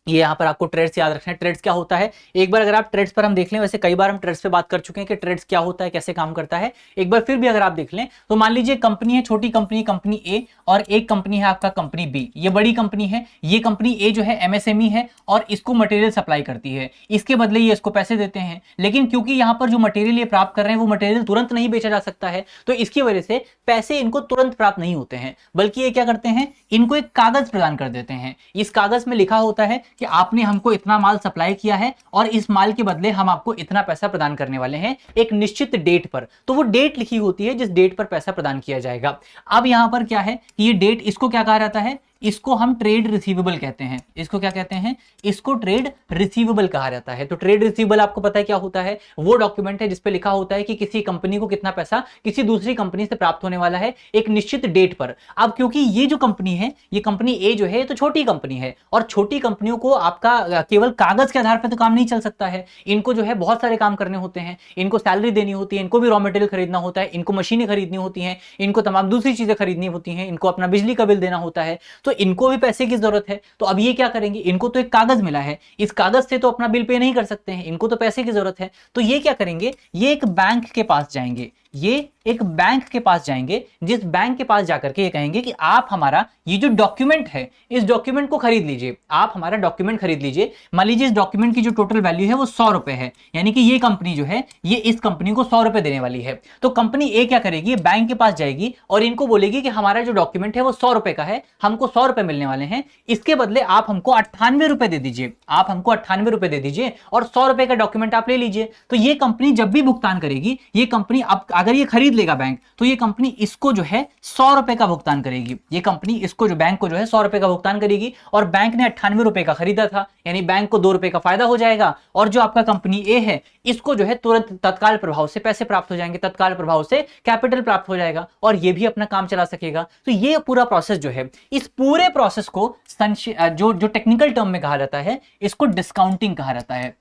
Speaker 1: ये यहाँ पर आपको ट्रेड्स याद रखना है। ट्रेड्स क्या होता है, एक बार अगर आप ट्रेड्स पर हम देख लें, वैसे कई बार हम ट्रेड्स पे बात कर चुके हैं कि ट्रेड्स क्या होता है, कैसे काम करता है, एक बार फिर भी अगर आप देख लें तो मान लीजिए कंपनी है, छोटी कंपनी, कंपनी ए, और एक कंपनी है आपका कंपनी बी। ये बड़ी कंपनी है, ये कंपनी ए जो है एमएसएमई है और इसको मटेरियल सप्लाई करती है, इसके बदले ये इसको पैसे देते हैं। लेकिन क्योंकि यहाँ पर जो मटेरियल ये प्राप्त कर रहे हैं वो मटेरियल तुरंत नहीं बेचा जा सकता है, तो इसकी वजह से पैसे इनको तुरंत प्राप्त नहीं होते हैं, बल्कि ये क्या करते हैं, इनको एक कागज प्रदान कर देते हैं। इस कागज में लिखा होता है कि आपने हमको इतना माल सप्लाई किया है और इस माल के बदले हम आपको इतना पैसा प्रदान करने वाले हैं एक निश्चित डेट पर। तो वो डेट लिखी होती है जिस डेट पर पैसा प्रदान किया जाएगा। अब यहां पर क्या है कि ये डेट, इसको क्या कहा जाता है, इसको हम ट्रेड रिसीवेबल कहते हैं। इसको क्या कहते हैं, इसको ट्रेड रिसीवेबल कहा जाता है। तो ट्रेड रिसीवेबल आपको पता है क्या होता है, वो डॉक्यूमेंट है जिसपे लिखा होता है कि किसी कंपनी को कितना पैसा किसी दूसरी कंपनी से प्राप्त होने वाला है एक निश्चित डेट पर। अब क्योंकि ये जो कंपनी है, ये कंपनी ए जो है, तो छोटी कंपनी है, और छोटी कंपनियों को आपका केवल कागज के आधार पर तो काम नहीं चल सकता है, इनको जो है बहुत सारे काम करने होते हैं, इनको सैलरी देनी होती है, इनको भी रॉ मटेरियल खरीदना होता है, इनको मशीनें खरीदनी होती हैं, इनको तमाम दूसरी चीजें खरीदनी होती हैं, इनको अपना बिजली का बिल देना होता है, तो इनको भी पैसे की जरूरत है। तो अब ये क्या करेंगे, इनको तो एक कागज मिला है, इस कागज से तो अपना बिल पे नहीं कर सकते हैं, इनको तो पैसे की जरूरत है। तो ये क्या करेंगे, ये एक बैंक के पास जाएंगे, ये एक बैंक के पास जाएंगे, जिस बैंक के पास जाकर के ये कहेंगे कि आप हमारा ये जो डॉक्यूमेंट है, इस डॉक्यूमेंट को खरीद लीजिए, आप हमारा डॉक्यूमेंट खरीद लीजिए। मान लीजिए इस डॉक्यूमेंट की जो टोटल वैल्यू है वो 100 रुपए है, यानी कि ये कंपनी जो है ये इस कंपनी को 100 रुपए देने वाली है। तो कंपनी ए क्या करेगी, बैंक के पास जाएगी और इनको बोलेगी कि हमारा जो डॉक्यूमेंट है वो 100 रुपए का है, हमको 100 रुपए मिलने वाले हैं, इसके बदले आप हमको 98 रुपए दे दीजिए, आप हमको 98 रुपए दे दीजिए और 100 रुपए का डॉक्यूमेंट आप ले लीजिए। तो ये कंपनी जब भी भुगतान करेगी, ये कंपनी अब अगर ये खरीद लेगा बैंक, तो ये कंपनी इसको जो है 100 रुपए का भुगतान करेगी। ये कंपनी इसको जो बैंक को जो है 100 रुपए का भुगतान करेगी, और बैंक ने 98 रुपए का खरीदा था, यानी बैंक को 2 रुपए का फायदा हो जाएगा, और जो आपका कंपनी ए है इसको जो है तुरंत तत्काल प्रभाव से पैसे प्राप्त हो जाएंगे, तत्काल प्रभाव से कैपिटल प्राप्त हो जाएगा, और ये भी अपना काम चला सकेगा। तो ये पूरा प्रोसेस जो है, इस पूरे प्रोसेस को जो टेक्निकल टर्म में कहा जाता है, इसको डिस्काउंटिंग कहा जाता है।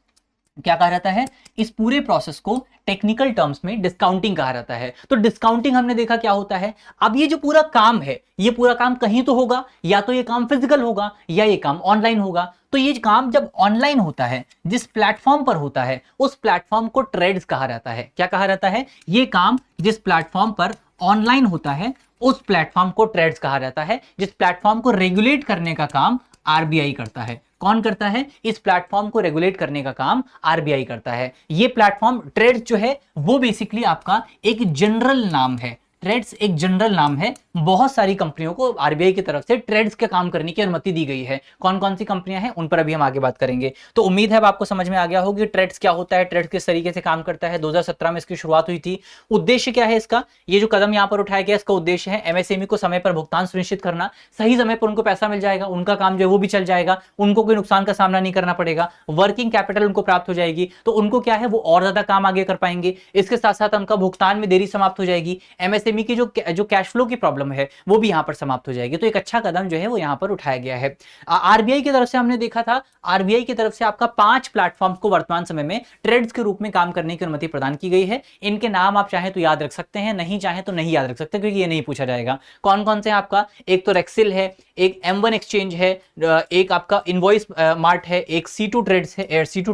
Speaker 1: क्या कहा जाता है, इस पूरे प्रोसेस को टेक्निकल टर्म्स में डिस्काउंटिंग कहा जाता है। तो डिस्काउंटिंग हमने देखा क्या होता है। अब ये जो पूरा काम है, ये पूरा काम कहीं तो होगा, या तो ये काम फिजिकल होगा या ये काम ऑनलाइन होगा। तो ये काम जब ऑनलाइन होता है, जिस प्लेटफॉर्म पर होता है, उस प्लेटफॉर्म को ट्रेड्स कहा जाता है। क्या कहा जाता है, ये काम जिस प्लेटफॉर्म पर ऑनलाइन होता है उस प्लेटफॉर्म को ट्रेड्स कहा जाता है। जिस प्लेटफॉर्म को रेगुलेट करने का काम आरबीआई करता है। कौन करता है, इस प्लेटफॉर्म को रेगुलेट करने का काम आरबीआई करता है। ये प्लेटफॉर्म ट्रेड्स जो है वो बेसिकली आपका एक जनरल नाम है। ट्रेड्स एक जनरल नाम है, बहुत सारी कंपनियों को आरबीआई की तरफ से ट्रेड्स के काम करने की अनुमति दी गई है। कौन कौन सी कंपनियां हैं उन पर अभी हम आगे बात करेंगे। तो उम्मीद है अब आपको समझ में आ गया होगा कि ट्रेड्स क्या होता है, ट्रेड्स किस तरीके से काम करता है। 2017 में इसकी शुरुआत हुई थी। उद्देश्य क्या है इसका, ये जो कदम यहाँ पर उठाया गया इसका उद्देश्य है एमएसएमई को समय पर भुगतान सुनिश्चित करना, सही समय पर उनको पैसा मिल जाएगा, उनका काम जो है वो भी चल जाएगा, उनको कोई नुकसान का सामना नहीं करना पड़ेगा, वर्किंग कैपिटल उनको प्राप्त हो जाएगी, तो उनको क्या है वो और ज्यादा काम आगे कर पाएंगे। इसके साथ साथ उनका भुगतान में देरी समाप्त हो जाएगी, एमएसएमई की जो कैश फ्लो की प्रॉब्लम है वो भी यहाँ पर समाप्त हो जाएगी। तो एक अच्छा कदम जो है वो यहाँ पर उठाया गया है। आरबीआई की तरफ से हमने देखा था, आरबीआई की तरफ से आपका 5 प्लेटफॉर्म्स को वर्तमान समय में ट्रेड्स के रूप में काम करने की अनुमति प्रदान की गई है। इनके नाम आप चाहें तो याद रख सकते हैं, नहीं चाहें तो नहीं याद रख सकते, क्योंकि ये नहीं पूछा जाएगा। कौन कौन से आपका, एक तो रेक्सिल है, एक M1 एक्सचेंज है, एक आपका इनवॉइस मार्ट है, एक C2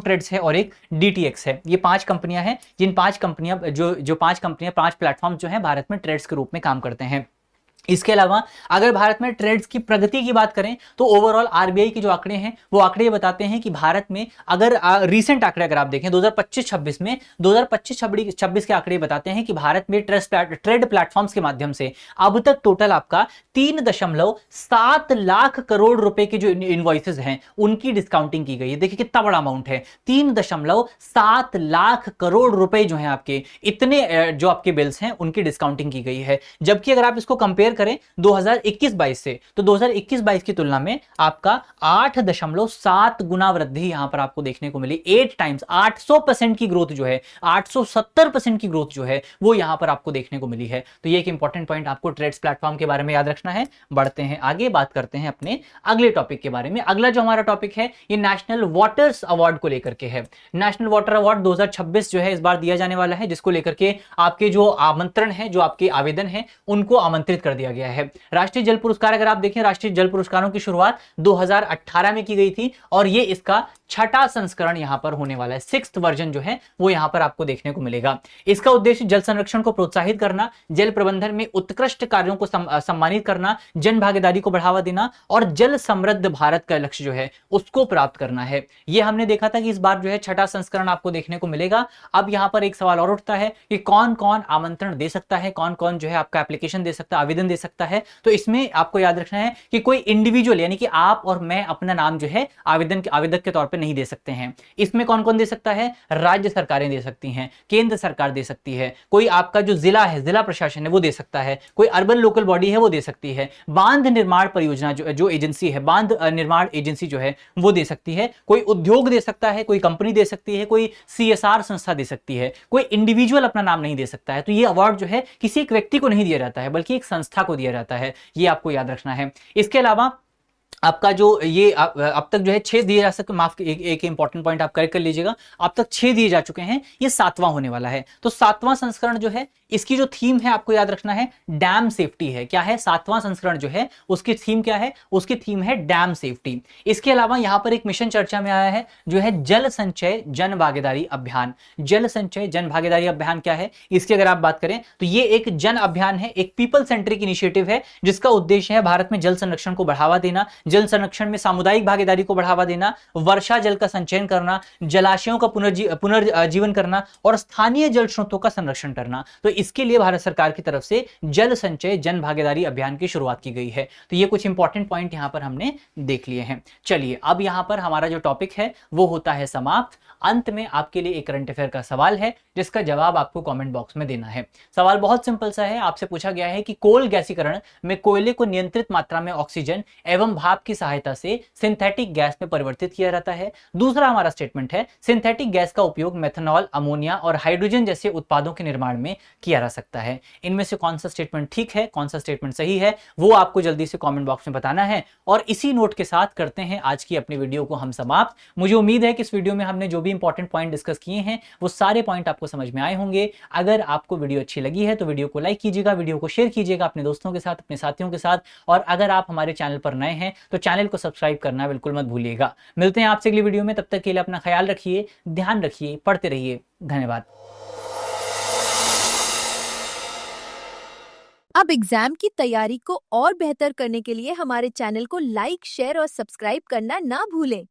Speaker 1: ट्रेड्स है और एक DTX है। ये 5 कंपनियां हैं, जिन 5 कंपनियां जो 5 कंपनियां 5 प्लेटफॉर्म जो है भारत में ट्रेड्स के रूप में काम करते हैं। इसके अलावा अगर भारत में ट्रेड्स की प्रगति की बात करें तो ओवरऑल आरबीआई के जो आंकड़े हैं वो आंकड़े बताते हैं कि भारत में अगर रीसेंट आंकड़े अगर आप देखें 2025-26 में, 2025-26 के आंकड़े बताते हैं कि भारत में ट्रेड प्लेटफॉर्म्स के माध्यम से अब तक टोटल आपका 3.7 लाख करोड़ रुपए के जो इनवॉइसेस हैं उनकी डिस्काउंटिंग की गई है। देखिए कितना बड़ा अमाउंट है, 3.7 लाख करोड़ रुपए जो है आपके, इतने जो आपके बिल्स हैं उनकी डिस्काउंटिंग की गई है। जबकि अगर आप इसको कंपेयर कंपेयर करें 2021-22 से, तो 2021-22 की तुलना में आपका 8.7 गुना वृद्धि यहां पर आपको देखने को मिली। 8 टाइम्स, 800% की ग्रोथ जो है, 870% की ग्रोथ जो है वो यहां पर आपको देखने को मिली है। तो ये एक इंपॉर्टेंट पॉइंट आपको ट्रेड्स प्लेटफॉर्म के बारे में याद रखना है। बढ़ते हैं आगे, बात करते हैं अपने अगले टॉपिक के बारे में। अगला जो हमारा टॉपिक है ये नेशनल वाटर्स अवार्ड को लेकर के है। नेशनल वाटर अवार्ड 2026 जो है इस बार दिया जाने वाला है, जिसको लेकर के आपके जो आमंत्रण है, जो आपके आवेदन है, उनको आमंत्रित कर दिया गया है। राष्ट्रीय जल पुरस्कार अगर आप देखें, राष्ट्रीय जल पुरस्कारों की शुरुआत 2018 में की गई थी और ये इसका छठा संस्करण यहां पर होने वाला है। 6th वर्जन जो है वो यहां पर आपको देखने को मिलेगा। इसका उद्देश्य जल संरक्षण को प्रोत्साहित करना, जल प्रबंधन में उत्कृष्ट कार्यों को सम्मानित करना, जन भागीदारी को बढ़ावा देना और जल समृद्ध भारत का लक्ष्य जो है उसको प्राप्त करना है। ये हमने देखा था कि इस बार जो है छठा संस्करण आपको देखने को मिलेगा। अब यहां पर एक सवाल और उठता है कि कौन कौन आमंत्रण दे सकता है, कौन कौन जो है आपका एप्लीकेशन दे सकता है, आवेदन दे सकता है। तो इसमें आपको याद रखना है कि कोई इंडिविजुअल यानी कि आप और मैं अपना नाम जो है आवेदक के तौर पर नहीं दे सकते हैं। इसमें कौन कौन दे सकता है? राज्य सरकारें दे सकती हैं, केंद्र सरकार दे सकती है, कोई आपका जो जिला है, जिला प्रशासन है वो दे सकता है, कोई अर्बन लोकल बॉडी है वो दे सकती है, बांध निर्माण परियोजना जो एजेंसी है, बांध निर्माण एजेंसी जो है वो दे सकती है, कोई उद्योग दे सकता है, कोई कंपनी दे सकती है, कोई CSR संस्था दे सकती है, कोई इंडिविजुअल अपना नाम नहीं दे सकता है। तो ये अवार्ड जो है किसी एक व्यक्ति को नहीं दिया जाता है बल्कि एक संस्था को दिया जाता है, ये आपको याद रखना है। इसके अलावा आपका जो ये अब तक जो है 6 दिए जा सकते, माफ एक इंपॉर्टेंट पॉइंट आप करेक्ट कर लीजिएगा, अब तक 6 दिए जा चुके हैं, ये 7वां होने वाला है। तो 7वां संस्करण जो है इसकी जो थीम है आपको याद रखना है डैम सेफ्टी है। क्या है? 7वां संस्करण जो है उसकी थीम क्या है? उसकी थीम है डैम सेफ्टी। इसके अलावा यहां पर एक मिशन चर्चा में आया है जो है जल संचय जन भागीदारी अभियान। जल संचय जन भागीदारी अभियान क्या है इसकी अगर आप बात करें तो ये एक जन अभियान है, एक पीपल सेंट्रिक इनिशिएटिव है जिसका उद्देश्य है भारत में जल संरक्षण को बढ़ावा देना, जल संरक्षण में सामुदायिक भागीदारी को बढ़ावा देना, वर्षा जल का संचयन करना, जलाशयों का पुनर्जीवन करना और स्थानीय जल स्रोतों का संरक्षण करना। तो इसके लिए भारत सरकार की तरफ से जल संचय जन भागीदारी अभियान की शुरुआत की गई है। तो ये कुछ इंपॉर्टेंट पॉइंट यहां पर हमने देख लिए हैं। चलिए अब यहां पर हमारा जो टॉपिक है वो होता है समाप्त। अंत में आपके लिए एक करंट अफेयर का सवाल है जिसका जवाब आपको कमेंट बॉक्स में देना है। सवाल बहुत सिंपल सा है, आपसे पूछा गया है कि कोल गैसीकरण में कोयले को नियंत्रित मात्रा में ऑक्सीजन एवं भाप की सहायता से सिंथेटिक गैस में परिवर्तित किया जाता है। दूसरा हमारा स्टेटमेंट है सिंथेटिक गैस का उपयोग मेथनॉल, अमोनिया और हाइड्रोजन जैसे उत्पादों के निर्माण में किया जा सकता है। इनमें से कौन सा स्टेटमेंट ठीक है, कौन सा स्टेटमेंट सही है, वो आपको जल्दी से कमेंट बॉक्स में बताना है। और इसी नोट के साथ करते हैं आज की अपनी वीडियो को हम समाप्त। मुझे उम्मीद है कि इस वीडियो में हमने जो भी इंपॉर्टेंट पॉइंट डिस्कस किए हैं वो सारे पॉइंट आपको समझ में आए होंगे। अगर आपको वीडियो अच्छी लगी है तो वीडियो को लाइक कीजिएगा, वीडियो को शेयर कीजिएगा अपने दोस्तों के साथ, अपने साथियों के साथ। और अगर आप हमारे चैनल पर नए हैं तो चैनल को सब्सक्राइब करना बिल्कुल मत भूलिएगा। मिलते हैं आपसे अगली वीडियो में, तब तक के लिए अपना ख्याल रखिए, ध्यान रखिए, पढ़ते रहिए। धन्यवाद।
Speaker 2: अब एग्जाम की तैयारी को और बेहतर करने के लिए हमारे चैनल को लाइक, शेयर और सब्सक्राइब करना ना भूलें।